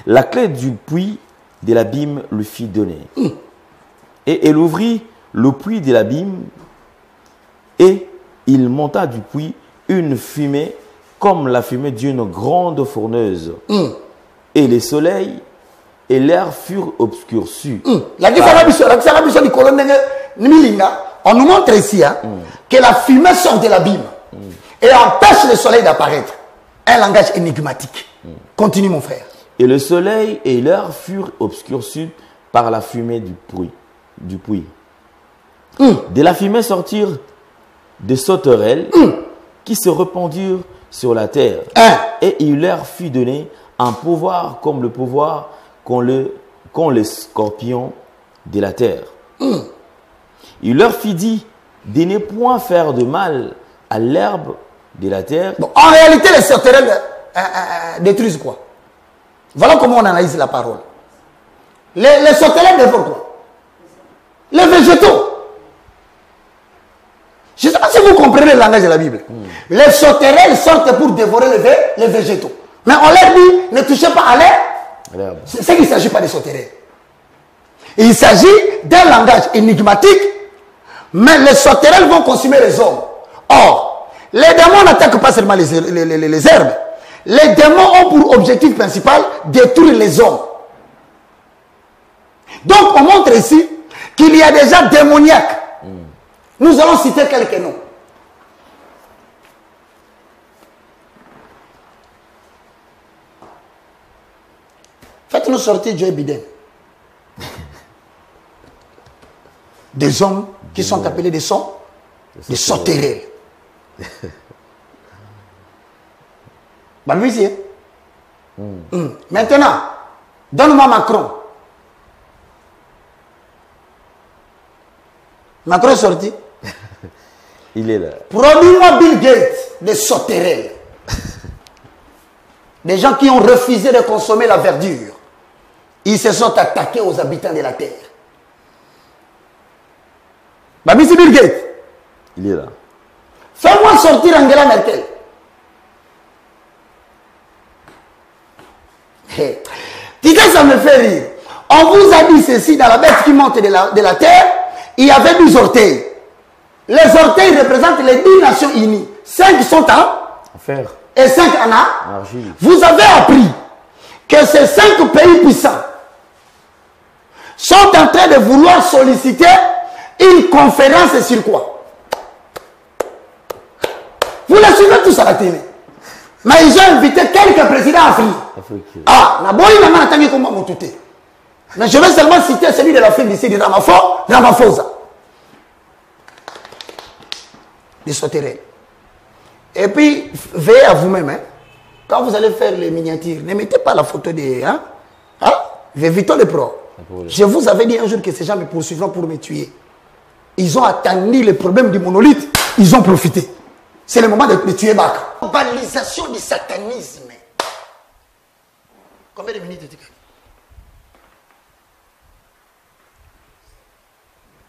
La clé du puits de l'abîme lui fit donner. Et elle ouvrit le puits de l'abîme. Et il monta du puits une fumée comme la fumée d'une grande fourneuse. Et les soleils et l'air furent obscurcis. La différence du colonel Milinga, on nous montre ici hein, que la fumée sort de l'abîme et empêche le soleil d'apparaître. Un langage énigmatique. Continue mon frère. Et le soleil et l'air furent obscurcis par la fumée du puits. De la fumée sortirent des sauterelles qui se répandirent sur la terre. Et il leur fut donné un pouvoir comme le pouvoir qu'ont les scorpions de la terre. Il leur fit dit de ne point faire de mal à l'herbe de la terre. Bon, en réalité, les sauterelles détruisent quoi? Voilà comment on analyse la parole. Les sauterelles dévorent quoi? Les végétaux. Je ne sais pas si vous comprenez le langage de la Bible. Les sauterelles sortent pour dévorer les végétaux. Mais on leur dit, ne touchez pas à l'herbe. C'est qu'il ne s'agit pas des sauterelles. Il s'agit d'un langage énigmatique, mais les sauterelles vont consumer les hommes. Or, les démons n'attaquent pas seulement les herbes. Les démons ont pour objectif principal détruire les hommes. Donc, on montre ici qu'il y a déjà démoniaques. Nous allons citer quelques noms. Faites-nous sortir Joe Biden. Des hommes qui sont appelés des sauterelles. Maintenant, donne-moi Macron. Macron est sorti. Il est là. Produis-moi Bill Gates, des sauterelles. Des gens qui ont refusé de consommer la verdure. Ils se sont attaqués aux habitants de la terre. Babisi Bill Gates. Il est là. Fais-moi sortir Angela Merkel. Dis que ça me fait rire. On vous a dit ceci dans la bête qui monte de la terre. Il y avait 12 orteils. Les orteils représentent les 10 Nations Unies. 5 sont en fer et 5 en argile. Vous avez appris que ces 5 pays puissants sont en train de vouloir solliciter une conférence sur quoi? Vous la suivez tous à la télé. Mais ils ont invité quelques présidents africains. Ah, mais je vais seulement citer celui de l'Afrique d'ici, de Ramaphosa. De Soterel. Et puis, veillez à vous-même. Hein. Quand vous allez faire les miniatures, ne mettez pas la photo des... Hein? Hein? Évitons les pros. Je vous avais dit un jour que ces gens me poursuivront pour me tuer. Ils ont attendu le problème du monolithe. Ils ont profité. C'est le moment de tuer Bak. Globalisation du satanisme. Combien de minutes tu gagnes?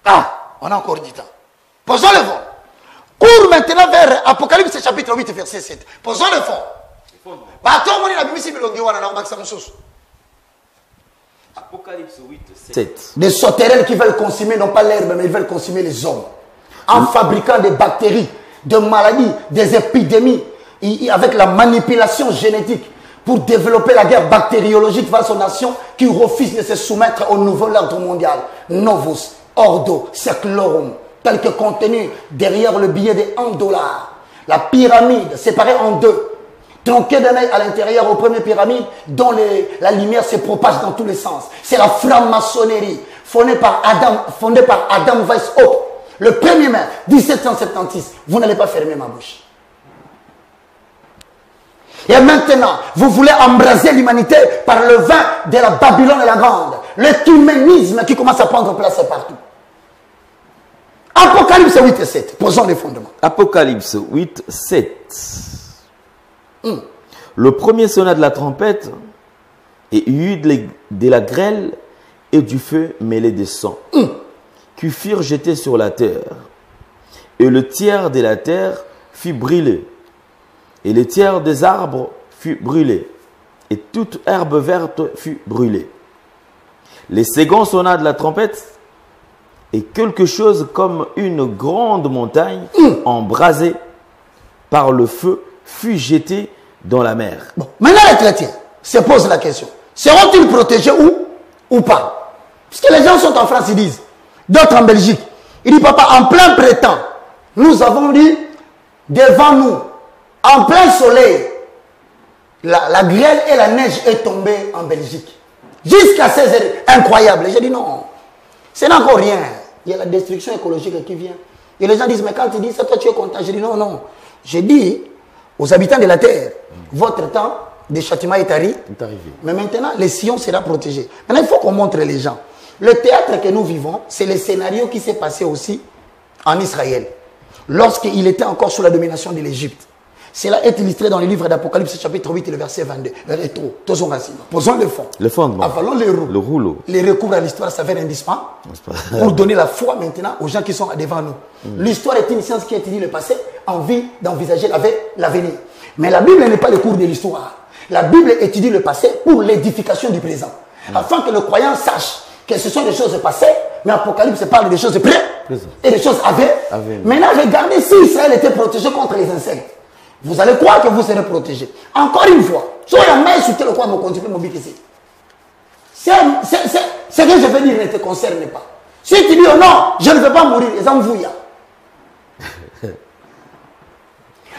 Ah, on a encore du temps. Posons le fond. Cours maintenant vers Apocalypse chapitre 8 verset 7. Posons le fond. Apocalypse 8, 7. Des sauterelles qui veulent consumer non pas l'herbe, mais ils veulent consumer les hommes. En fabriquant des bactéries, des maladies, des épidémies, avec la manipulation génétique pour développer la guerre bactériologique face aux nations qui refusent de se soumettre au nouvel ordre mondial. Novus, Ordo, Seclorum, tel que contenu derrière le billet de $1. La pyramide séparée en deux, tronquée d'un œil à l'intérieur aux premières pyramides, dont la lumière se propage dans tous les sens. C'est la franc-maçonnerie fondée par Adam Weishaupt. Le 1er mai 1776, vous n'allez pas fermer ma bouche. Et maintenant, vous voulez embraser l'humanité par le vin de la Babylone et la Grande. L'œcuménisme qui commence à prendre place partout. Apocalypse 8 et 7, posons les fondements. Apocalypse 8, 7. Le premier sonna de la trompette et il y eut de la grêle et du feu mêlé de sang qui furent jetés sur la terre. Et le tiers de la terre fut brûlé. Et le tiers des arbres fut brûlé. Et toute herbe verte fut brûlée. Les seconds sonna de la trompette et quelque chose comme une grande montagne embrasée par le feu fut jeté dans la mer. Bon, maintenant les chrétiens se posent la question. Seront-ils protégés ou pas? Parce que les gens sont en France, ils disent. D'autres en Belgique. Ils disent, papa, en plein printemps, nous avons dit, devant nous, en plein soleil, la grêle et la neige est tombée en Belgique. Jusqu'à 16 heures. Incroyable. Et j'ai dit non, c'est encore rien. Il y a la destruction écologique qui vient. Et les gens disent, mais quand tu dis ça, toi tu es content. J'ai dit non, non. J'ai dit aux habitants de la terre, votre temps de châtiment est arrivé. Mais maintenant, les sillons seront protégés. Maintenant, il faut qu'on montre les gens. Le théâtre que nous vivons, c'est le scénario qui s'est passé aussi en Israël. Lorsqu'il était encore sous la domination de l'Égypte. Cela est illustré dans le livre d'Apocalypse chapitre 8 et le verset 22. Posons le fond. Le fondement. Avalons le rouleau. Les recours à l'histoire s'avèrent indispensables pour donner la foi maintenant aux gens qui sont devant nous. L'histoire est une science qui étudie le passé en vue d'envisager l'avenir. Mais la Bible n'est pas le cours de l'histoire. La Bible étudie le passé pour l'édification du présent. Afin que le croyant sache que ce sont des choses passées, mais Apocalypse parle des choses présentes et des choses à venir. Maintenant, regardez si Israël était protégé contre les insectes. Vous allez croire que vous serez protégé. Encore une fois, soyez la main sur le quoi me continue mon bic ici. Ce que je veux dire ne te concerne pas. Si tu dis oh non, je ne veux pas mourir, les hommes vous y a.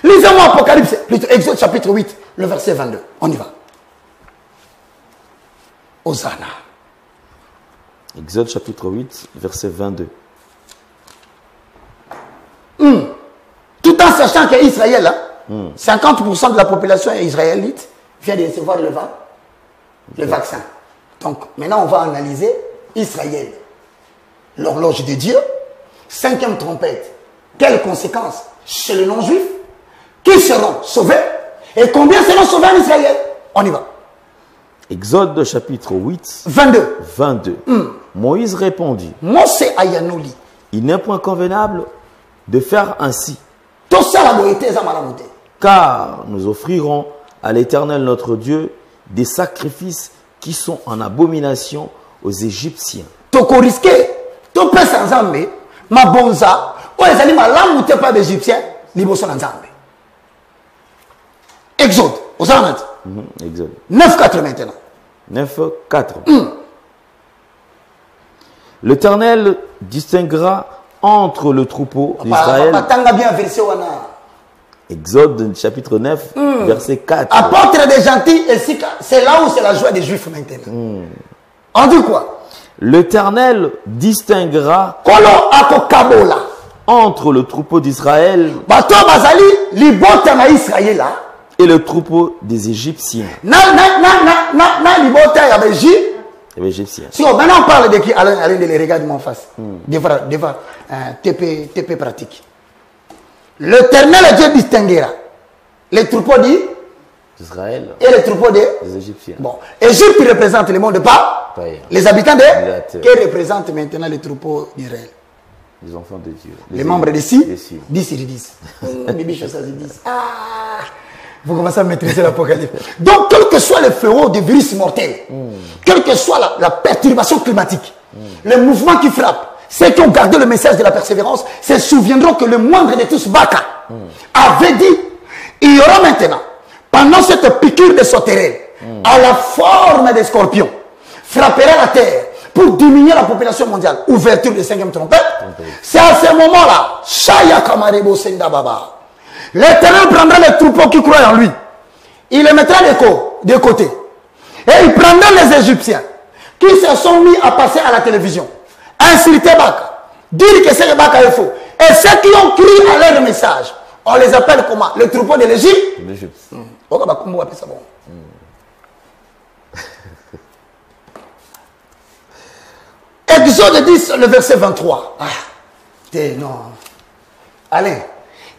Lisez-moi Apocalypse, plutôt Exode chapitre 8, le verset 22. On y va. Hosanna. Exode chapitre 8, verset 22. Tout en sachant qu'Israël, 50% de la population israélite vient de recevoir le vaccin. Donc, maintenant, on va analyser Israël. L'horloge de Dieu, 5e trompette. Quelles conséquences chez les non-juifs? Qui seront sauvés? Et combien seront sauvés en Israël? On y va. Exode chapitre 8, 22. Moïse répondit, Mose Ayanoli. il n'est point convenable de faire ainsi. Tout ça, la beauté, ça m'a la beauté. Car nous offrirons à l'Éternel notre Dieu des sacrifices qui sont en abomination aux Égyptiens. Toko risqué, tout peut sans Zambé, ma bonza, ou les animaux, là où tu pas d'Égyptiens, libo son Zambé. Exode, aux Anat. Exode 9-4 maintenant. 9:4. L'Éternel distinguera entre le troupeau d'Israël. Tanga bien verset wana. Exode chapitre 9, verset 4. Apôtre des gentils, c'est là où c'est la joie des Juifs maintenant. On dit quoi? L'Éternel distinguera Kolo ako kabola. entre le troupeau d'Israël Bato bazali libota na Israël là. et le troupeau des Égyptiens. Na libota ya Belgique. Les Égyptiens. Si maintenant on parle de qui? Allez de les regarder en face. Devant TP pratique. L'Éternel Dieu distinguera les troupeaux D'Israël et les troupeaux des Égyptiens. Bon, Égypte représente le monde pas. Païen. Les habitants de la terre. qui représentent maintenant les troupeaux d'Israël. Les enfants de Dieu. Les membres de 6 Des cieux. 10 sur 10. Bibi chose 10. Ah, vous commencez à maîtriser l'Apocalypse. Donc, quel que soit le fléau des virus mortels, quelle que soit la perturbation climatique, le mouvement qui frappe, ceux qui ont gardé le message de la persévérance se souviendront que le moindre de tous, Baka, avait dit, il y aura maintenant, pendant cette piqûre de sauterelle, à la forme des scorpions, frappera la terre pour diminuer la population mondiale. Ouverture de 5e trompette. C'est à ce moment-là, Shaya Kamarebo Senda Baba. L'Éternel prendra les troupeaux qui croient en lui. Il les mettra de côté. Et il prendra les Égyptiens qui se sont mis à passer à la télévision, insulter Baka, dire que c'est le Baka est faux. Et ceux qui ont crié à leur message, on les appelle comment? Le troupeau de l'Égypte. L'Égypte. Exode 10, le verset 23. Ah, non. Alain,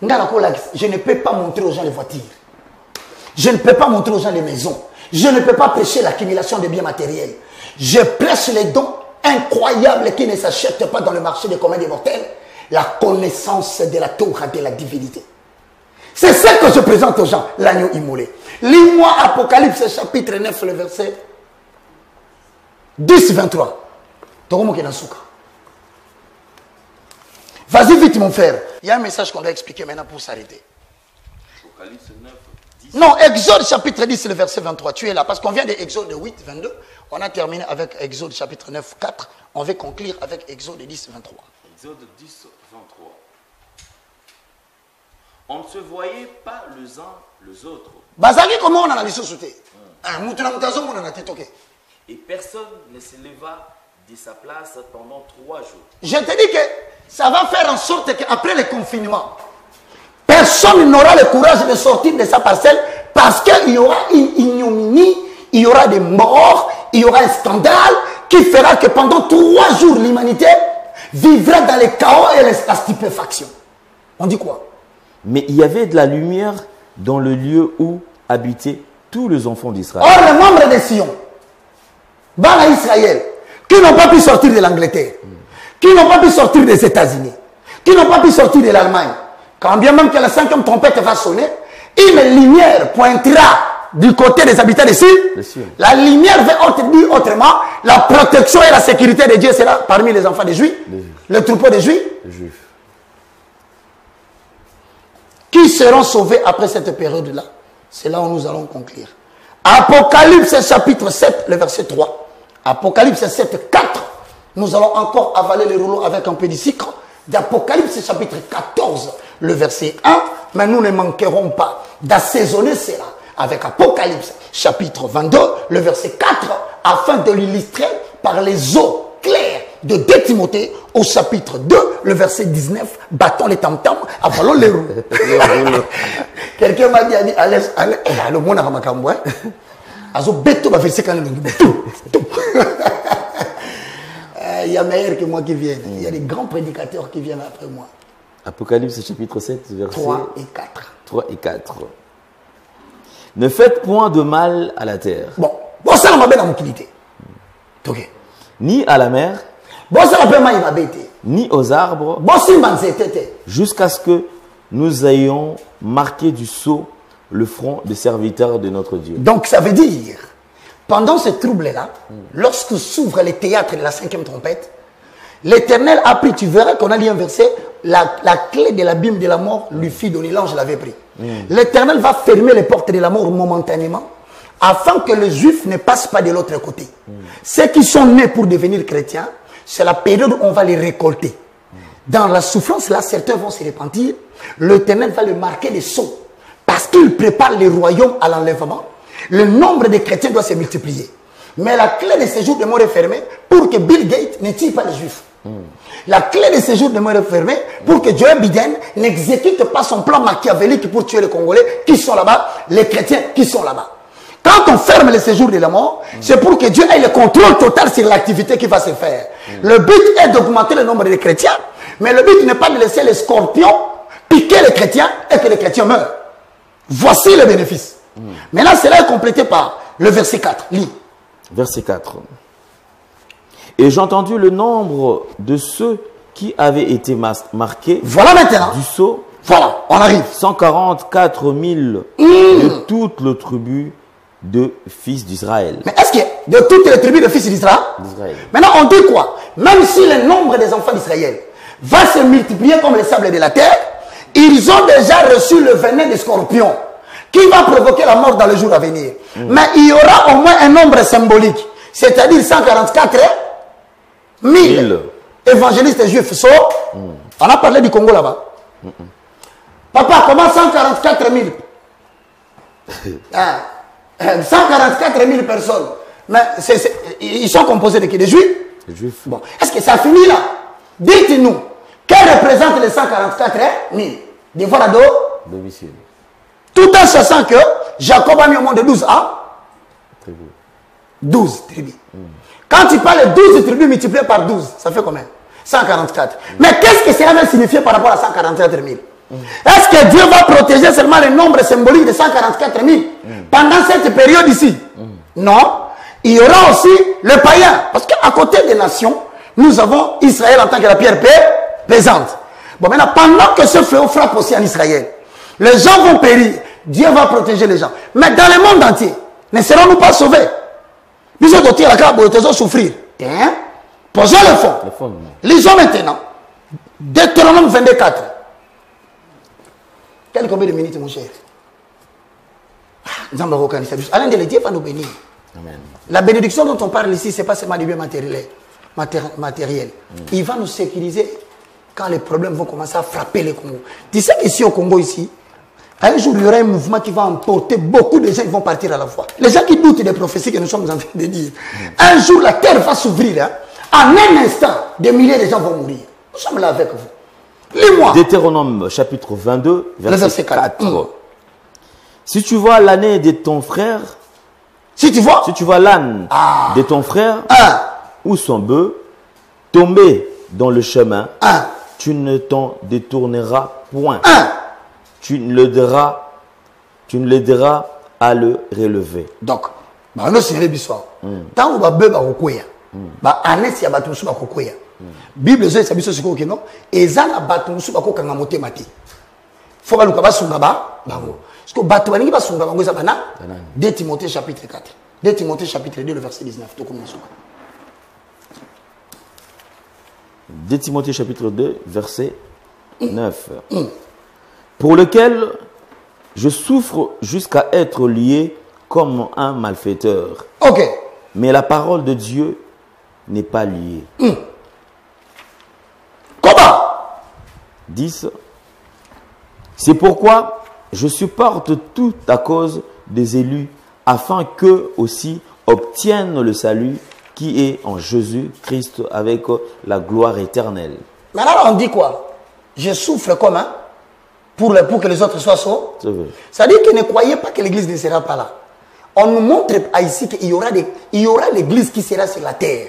je ne peux pas montrer aux gens les voitures. Je ne peux pas montrer aux gens les maisons. Je ne peux pas prêcher l'accumulation de biens matériels. Je prêche les dons incroyables qui ne s'achètent pas dans le marché des communs des mortels. La connaissance de la Torah, de la divinité. C'est ce que je présente aux gens, l'agneau immolé. Lis-moi Apocalypse chapitre 9, le verset 10, 23. Vas-y vite mon frère. Il y a un message qu'on doit expliquer maintenant pour s'arrêter. Apocalypse 9, 10. Non, Exode chapitre 10, le verset 23. Tu es là parce qu'on vient de Exode 8, 22. On a terminé avec Exode chapitre 9, 4. On va conclure avec Exode 10, 23. Exode 10, 23. On ne se voyait pas les uns les autres. Bazaki, comment on a la sauté? Et personne ne se leva de sa place pendant 3 jours. Je te dis que ça va faire en sorte qu'après le confinement, personne n'aura le courage de sortir de sa parcelle parce qu'il y aura une ignominie, il y aura des morts, il y aura un scandale qui fera que pendant 3 jours, l'humanité vivra dans le chaos et la stupéfaction. On dit quoi? Mais il y avait de la lumière dans le lieu où habitaient tous les enfants d'Israël. Or, les membres de Sion, Bala Israël, qui n'ont pas pu sortir de l'Angleterre, qui n'ont pas pu sortir des États-Unis, qui n'ont pas pu sortir de l'Allemagne, quand bien même que la 5e trompette va sonner, une lumière pointera du côté des habitants de Sion. La lumière va dire autrement, la protection et la sécurité de Dieu sera parmi les enfants des Juifs, le troupeau des Juifs, qui seront sauvés après cette période-là. C'est là où nous allons conclure. Apocalypse chapitre 7, le verset 3. Apocalypse 7, 4. Nous allons encore avaler les rouleaux avec un peu de sucre. D'Apocalypse chapitre 14, le verset 1. Mais nous ne manquerons pas d'assaisonner cela avec Apocalypse chapitre 22, le verset 4, afin de l'illustrer par les eaux claires de 2 Timothée au chapitre 2, le verset 19. Battons les tam-tams, avalons les roues. Quelqu'un m'a dit, allez, le monde a ramakambo, hein. Azo beto va faire ce qu'on il y a meilleur que moi qui viennent. Il y a des grands prédicateurs qui viennent après moi. Apocalypse chapitre 7, verset 3 et 4. 3 et 4. Ne faites point de mal à la terre. Bon, ça n'a pas bien utilité. Ok. Ni à la mer, ça n'a pas bien ni aux arbres, bon, jusqu'à ce que nous ayons marqué du sceau le front des serviteurs de notre Dieu. Donc ça veut dire, pendant ce trouble-là, lorsque s'ouvre les théâtres de la 5e trompette, l'Éternel a pris, tu verras qu'on a lu un verset, la clé de l'abîme de la mort lui fit donner, l'ange l'avait pris. L'Éternel va fermer les portes de la mort momentanément, afin que les Juifs ne passent pas de l'autre côté. Ceux qui sont nés pour devenir chrétiens, c'est la période où on va les récolter. Dans la souffrance, là, certains vont se repentir. L'Éternel va les marquer des sceaux. Parce qu'il prépare les royaumes à l'enlèvement. Le nombre de chrétiens doit se multiplier. Mais la clé de séjour demeure fermée pour que Bill Gates ne tue pas les Juifs. La clé de séjour demeure fermée pour que Joe Biden n'exécute pas son plan machiavélique pour tuer les Congolais qui sont là-bas, les chrétiens qui sont là-bas. Quand on ferme le séjour de la mort, c'est pour que Dieu ait le contrôle total sur l'activité qui va se faire. Le but est d'augmenter le nombre de chrétiens, mais le but n'est pas de laisser les scorpions piquer les chrétiens et que les chrétiens meurent. Voici le bénéfice. Maintenant, cela est complété par le verset 4. Lis. Verset 4. Et j'ai entendu le nombre de ceux qui avaient été marqués Voilà maintenant. du sceau. Voilà, on arrive. 144 000 de toutes les tribus de fils d'Israël. Mais est-ce que de toutes les tribus de fils d'Israël, maintenant on dit quoi? Même si le nombre des enfants d'Israël va se multiplier comme les sables de la terre, ils ont déjà reçu le venin des scorpions qui va provoquer la mort dans le jour à venir. Mais il y aura au moins un nombre symbolique, c'est-à-dire 144 000 évangélistes juifs. On a parlé du Congo là-bas. Papa, comment 144 000 144 000 personnes. Mais ils sont composés de qui? Des Juifs? Des Juifs. Bon. Est-ce que ça finit là? Dites-nous, quels représentent les 144 000? Des voilà domicile. Tout en sachant que Jacob a mis au monde 12 ans. 12 tribus. Quand tu parles de 12 tribus multipliées par 12, ça fait combien? 144. Mais qu'est-ce que cela va signifier par rapport à 144 000? Est-ce que Dieu va protéger seulement le nombre symbolique de 144 000 pendant cette période ici? Non. Il y aura aussi le païen. Parce qu'à côté des nations, nous avons Israël en tant que la pierre pesante. Bon, maintenant, pendant que ce fléau frappe aussi en Israël, les gens vont périr. Dieu va protéger les gens. Mais dans le monde entier, ne serons-nous pas sauvés? Nous allons souffrir. Posons le fond. Lisons maintenant. Deutéronome 22:4. Quel combien de minutes, mon cher? Alain de Dieu va nous bénir. Amen. La bénédiction dont on parle ici, ce n'est pas seulement du bien matériel. Il va nous sécuriser quand les problèmes vont commencer à frapper le Congo. Tu sais qu'ici au Congo, ici, un jour, il y aura un mouvement qui va emporter beaucoup de gens qui vont partir à la fois. Les gens qui doutent des prophéties que nous sommes en train de dire. Un jour, la terre va s'ouvrir. Hein. En un instant, des milliers de gens vont mourir. Nous sommes là avec vous. Lis-moi. Deutéronome chapitre 22, verset 4. Si tu vois l'année de ton frère, si tu vois l'âne de ton frère ou son bœuf tomber dans le chemin, tu ne t'en détourneras point. Tu ne l'aideras à le relever. Donc, nous sommes l'histoire. Tant que bébé va recueillir, année si abattu va recueillir. Bible zoi sabiso siko keno ezana batu musu bako kanga motema te. Faut baluka basunga bango. Parce que batu baningi basunga bango eza bana 2 Timothée chapitre 4. 2 Timothée chapitre 2 le verset 19 to comme ça. 2 Timothée chapitre 2 verset 9. Pour lequel je souffre jusqu'à être lié comme un malfaiteur. OK. Mais la parole de Dieu n'est pas liée. Comment? 10. C'est pourquoi je supporte tout à cause des élus, afin qu'eux aussi obtiennent le salut qui est en Jésus-Christ avec la gloire éternelle. Maintenant, on dit quoi? Je souffre comme pour que les autres soient sauvés. Ça dit que ne croyez pas que l'église ne sera pas là. On nous montre ici qu'il y aura l'église qui sera sur la terre.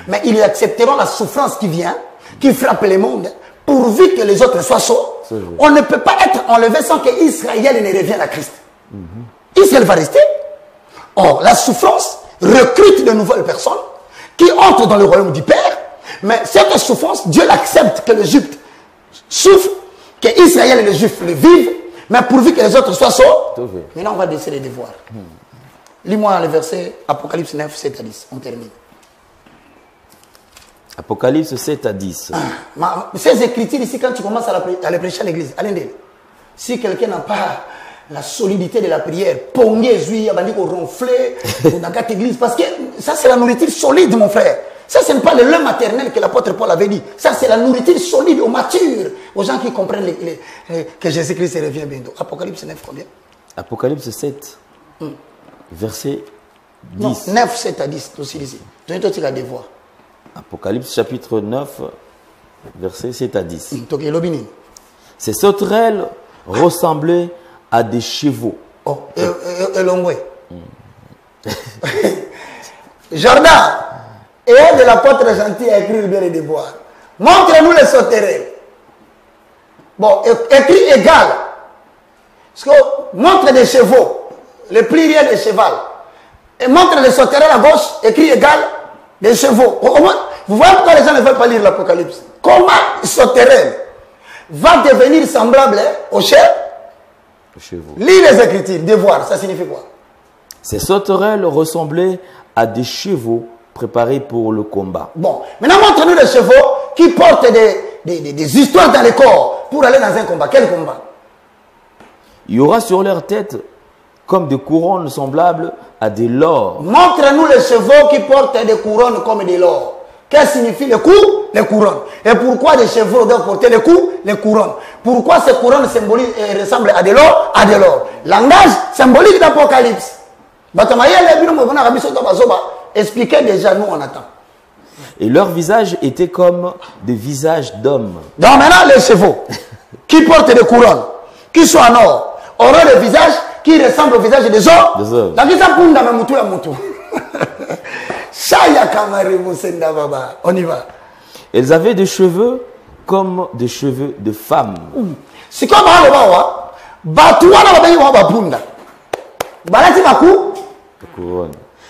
Mais ils accepteront la souffrance qui vient, qui frappe le monde, pourvu que les autres soient sauvés. On ne peut pas être enlevé sans que Israël ne revienne à Christ. Israël va rester. Or, la souffrance recrute de nouvelles personnes qui entrent dans le royaume du Père. Mais cette souffrance, Dieu l'accepte que l'Égypte souffre que Israël et les Juifs le vivent, mais pourvu que les autres soient sauvés. Maintenant, on va décider de voir. Lis-moi le verset Apocalypse 9, 7 à 10. On termine. Apocalypse 7 à 10. Ces écritures ici, quand tu commences à les prêcher à l'église, si quelqu'un n'a pas la solidité de la prière, pongé, zui, abandonné, ronflé, dans cette église, parce que ça, c'est la nourriture solide, mon frère. Ça, ce n'est pas le lait maternel que l'apôtre Paul avait dit. Ça, c'est la nourriture solide, aux matures, aux gens qui comprennent que Jésus-Christ revient bientôt. Apocalypse 9, combien? Apocalypse 7, verset 10. Non, 9, 7 à 10, aussi ici. Toi, tu as des voix. Apocalypse chapitre 9, verset 7 à 10. Ces sauterelles ressemblaient à des chevaux. Oh, et l'ombre. Jordan, et de l'apôtre gentil à écrire bien les déboires. Montre-nous les sauterelles. Bon, écrit égal. Parce que montre des chevaux, le pluriel des cheval. Et montre les sauterelles à gauche, écrit égal, des chevaux. Vous voyez pourquoi les gens ne veulent pas lire l'Apocalypse? Comment sauterelle va devenir semblable aux chevaux? Lis les Écritures, devoir, ça signifie quoi? Ces sauterelles ressemblaient à des chevaux préparés pour le combat. Bon, maintenant montre-nous les chevaux qui portent des histoires dans le corps pour aller dans un combat. Quel combat? Il y aura sur leur tête comme des couronnes semblables à des lors. Montre-nous les chevaux qui portent des couronnes comme des lors. Qu'est-ce que signifie les coups? Les couronnes. Et pourquoi les chevaux doivent porter les coups? Les couronnes. Pourquoi ces couronnes symbolisent et ressemblent à des lors? À des lors. Langage symbolique d'Apocalypse. Expliquez déjà, nous on attend. Et leurs visages étaient comme des visages d'hommes. Donc maintenant les chevaux qui portent des couronnes, qui sont en or, auront des visages qui ressemblent au visage des hommes. On y va. Elles avaient des cheveux comme des cheveux de femmes. C'est comme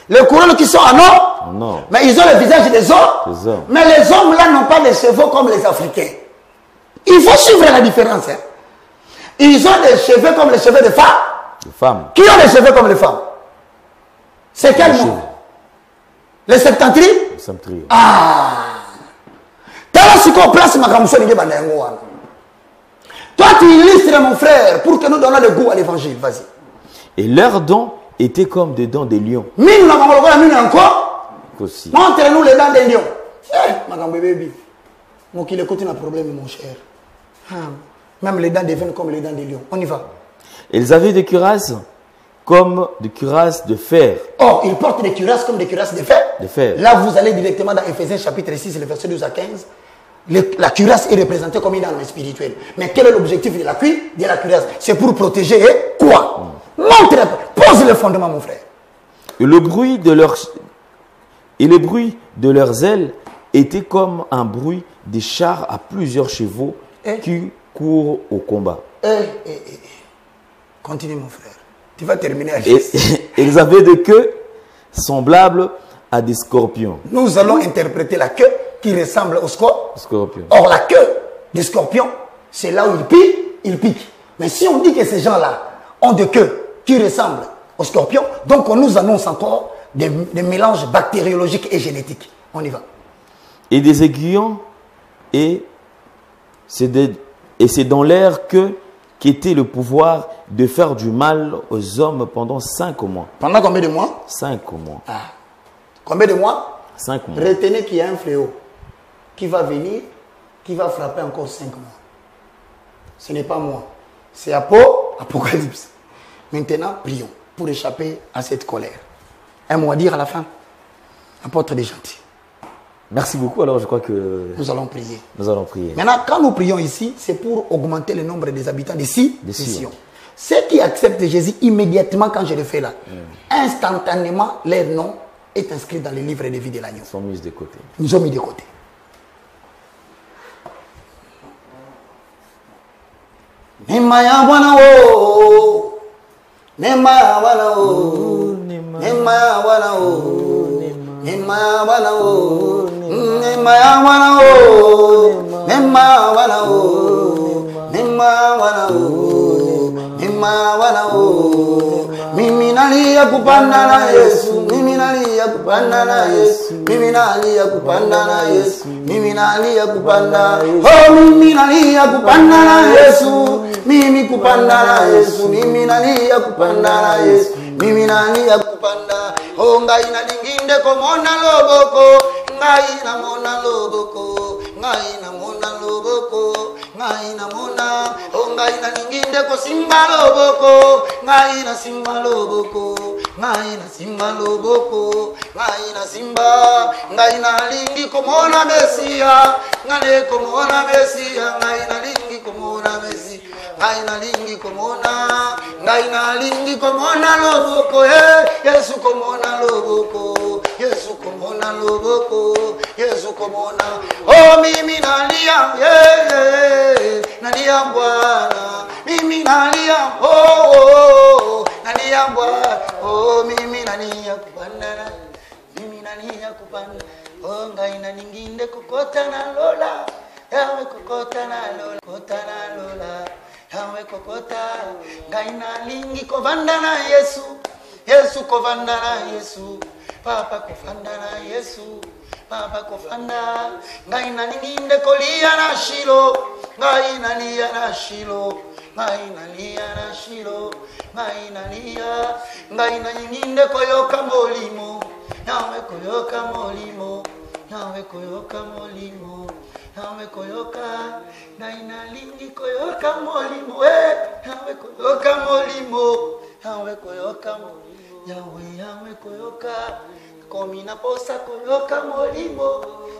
les couronnes qui sont en or, non. Mais ils ont le visage des hommes. Mais les hommes là n'ont pas les cheveux comme les Africains. Il faut suivre la différence. Hein. Ils ont des cheveux comme les cheveux des femmes. Qui ont les cheveux comme les femmes? C'est quel monde? Les septentrions? Ah! Toi, tu illustres mon frère pour que nous donnions le goût à l'évangile. Vas-y. Et leurs dents étaient comme des dents des lions. Montre-nous les dents des lions. Madame bébé. Mon qui écoute un problème, mon cher. Même les dents deviennent comme les dents des lions. On y va. Ils avaient des cuirasses comme des cuirasses de fer. Oh, ils portent des cuirasses comme des cuirasses de fer. De fer. Là, vous allez directement dans Éphésiens chapitre 6, le verset 12 à 15. La cuirasse est représentée comme une arme spirituelle. Mais quel est l'objectif de la cuirasse? C'est pour protéger quoi? Montre, pose le fondement, mon frère. Et le bruit de leurs ailes était comme un bruit des chars à plusieurs chevaux qui courent au combat. Continue, mon frère. Tu vas terminer. Ils avaient des queues semblables à des scorpions. Nous allons interpréter la queue qui ressemble au scorpion. Or, la queue des scorpions, c'est là où il pique. Mais si on dit que ces gens-là ont des queues qui ressemblent aux scorpions, donc on nous annonce encore des mélanges bactériologiques et génétiques. On y va. Et des aiguillons, et c'est dans l'air qu'était le pouvoir de faire du mal aux hommes pendant 5 mois. Pendant combien de mois? 5 mois. Combien de mois? 5 mois. Retenez qu'il y a un fléau qui va venir, qui va frapper encore 5 mois. Ce n'est pas moi. C'est Apocalypse. Maintenant, prions pour échapper à cette colère. Un mot à dire à la fin. Apôtre des gentils. Merci beaucoup. Alors, je crois que nous allons prier. Nous allons prier. Maintenant, quand nous prions ici, c'est pour augmenter le nombre des habitants de Sion. Ceux qui acceptent Jésus immédiatement quand je le fais là, instantanément, leur nom est inscrit dans le livre de vie de l'agneau. Ils sont mis de côté. Nous sommes mis de côté. Nemaya wana o, Nemaya wana o, Nemaya wana o, Nemaya wana o, Nemaya wana o, Nemaya wana o, Nemaya wana o, nema wana o. Mimi nalia kupanda na Yesu, mimi nalia kupanda na Yesu, mimi nalia kupanda na Yesu, mimi nalia kupanda. Oh, mimi nalia kupanda na Yesu, mimi kupanda na Yesu, mimi nalia kupanda na Yesu, mimi nalia kupanda. Oh, ngai na linginde komona loboko, ngai na mona loboko, ngai na mona loboko, ngai na mona. Oh, ngai na linginde ko simba loboko, ngai na simba loboko, ngai na simba loboko, ngai na simba. Ngai na lingi komona Mesia, ngai komona Mesia, ngai na lingi komona Mesia, ngai na lingi komona, ngai na lingi komona loboko, Yesu komona loboko, Yesu komona loboko, Yesu komona. Oh, mimi nalia, nalia Bwana, mimi nalia, nalia Bwana. Oh, mimi nalia kupanda, mimi nalia kupanda. Oh, ngai na linginde kokota na lola, yawe kokota na lola, kokota na lola, yawe kokota. Ngai na lingi kovanda na Yesu, Yesu kovanda na Yesu, Papa kovanda na Yesu, Papa kovanda. Ngai na linginde kolia na Shilo, ngai na lia na Shilo, ngai na lia na Shilo, ngai na lia. Ngai na linginde koyoka molimo, yawe koyoka molimo, yawe koyoka molimo, yawe koyoka. Ngai na lingi koyoka molimo, yawe koyoka molimo, yawe koyoka molimo, yawe koyoka. Komina posa koyoka molimo,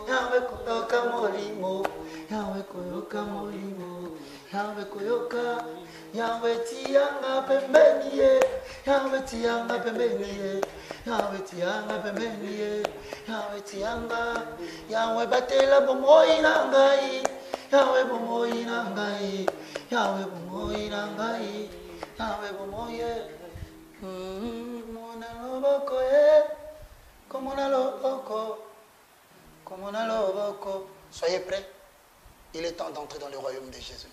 yawe koyoka molimo, yawe koyoka molimo, yawe koyoka. Yawe tianga pembeni ye, yawe tianga pembeni ye, yawe tianga pembeni ye, yawe tianga. Yawe batela bomoi na ngai, yawe bomoi na ngai, yawe bomoi na ngai, yawe bomoi ye. Mona loboko ye, komona loboko, komona loboko. Soyez prêts, il est temps d'entrer dans le royaume de Jésus.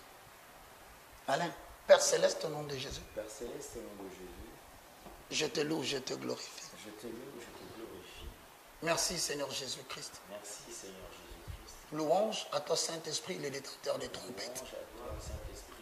Alain, Père Céleste, au nom de Jésus. Père Céleste, au nom de Jésus. Je te loue, je te glorifie. Je te loue, je te glorifie. Merci Seigneur Jésus-Christ. Merci Seigneur Jésus-Christ. Louange à toi Saint-Esprit, le détenteur des trompettes. Louange à toi Saint-Esprit.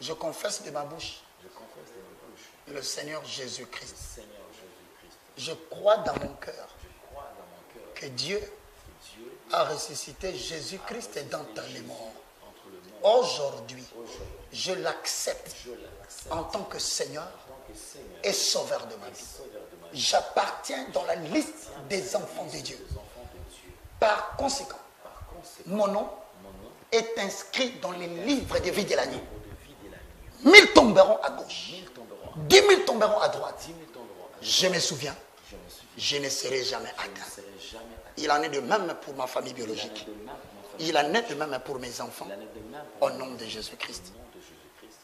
Je confesse de ma bouche Je confesse de ma bouche le Seigneur Jésus-Christ. le Seigneur Jésus-Christ. Je crois dans mon cœur Je crois dans mon cœur que Dieu que Dieu a ressuscité Jésus-Christ dans les morts. entre le monde Aujourd'hui, aujourd'hui, je l'accepte je l'accepte en tant que Seigneur en tant que Seigneur et Sauveur de ma et vie. Sauveur de ma vie. J'appartiens dans la liste des enfants de Dieu. Les enfants de Dieu. Par conséquent, Par conséquent, mon nom mon nom est inscrit dans les livres de vie de l'année. pour de vie de la nuit. 1000 tomberont à gauche, 1000 tomberont, 10 000 tomberont à droite. 10 000 tomberont. Je me souviens, Je me souviens, je ne serai jamais je ne atteint. serai jamais atteint. Il en est de même pour ma famille Il en est biologique. de même pour ma famille. Il en est de même pour mes enfants. Il en est de même pour Au nom de Jésus-Christ. Au nom de Jésus-Christ.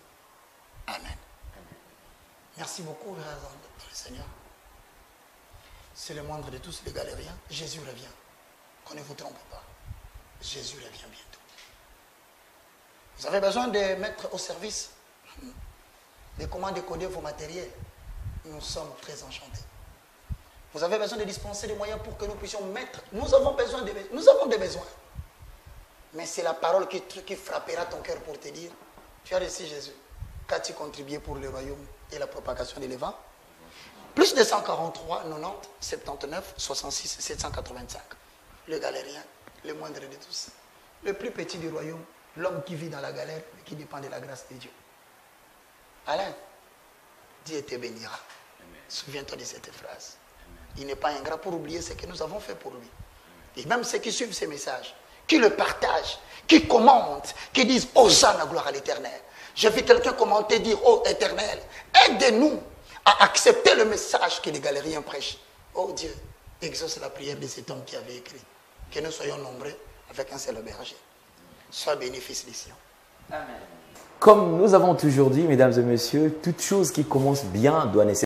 Amen. Merci beaucoup, le Seigneur. C'est le moindre de tous les galériens. Jésus revient. Qu'on ne vous trompe pas. Jésus revient bientôt. Vous avez besoin de mettre au service de comment décoder vos matériels. Nous sommes très enchantés. Vous avez besoin de dispenser des moyens pour que nous puissions mettre. Nous avons des besoins. Mais c'est la parole qui frappera ton cœur pour te dire, tu as reçu Jésus. Qu'as-tu contribué pour le royaume et la propagation de l'évangile? Plus de 143, 90, 79, 66, 785. Le galérien, le moindre de tous. Le plus petit du royaume, l'homme qui vit dans la galère et qui dépend de la grâce de Dieu. Alain, Dieu te bénira. Souviens-toi de cette phrase. Il n'est pas ingrat pour oublier ce que nous avons fait pour lui. Et même ceux qui suivent ces messages, qui le partagent, qui commentent, qui disent « Hosanna, gloire à l'Éternel ». J'ai vu quelqu'un commenter, dire « Oh Éternel, aide-nous à accepter le message que les galériens prêchent. » Oh Dieu, exauce la prière de cet homme qui avait écrit. Que nous soyons nombreux avec un seul berger. Sois bénéfice des Sion. Comme nous avons toujours dit, mesdames et messieurs, toute chose qui commence bien doit nécessairement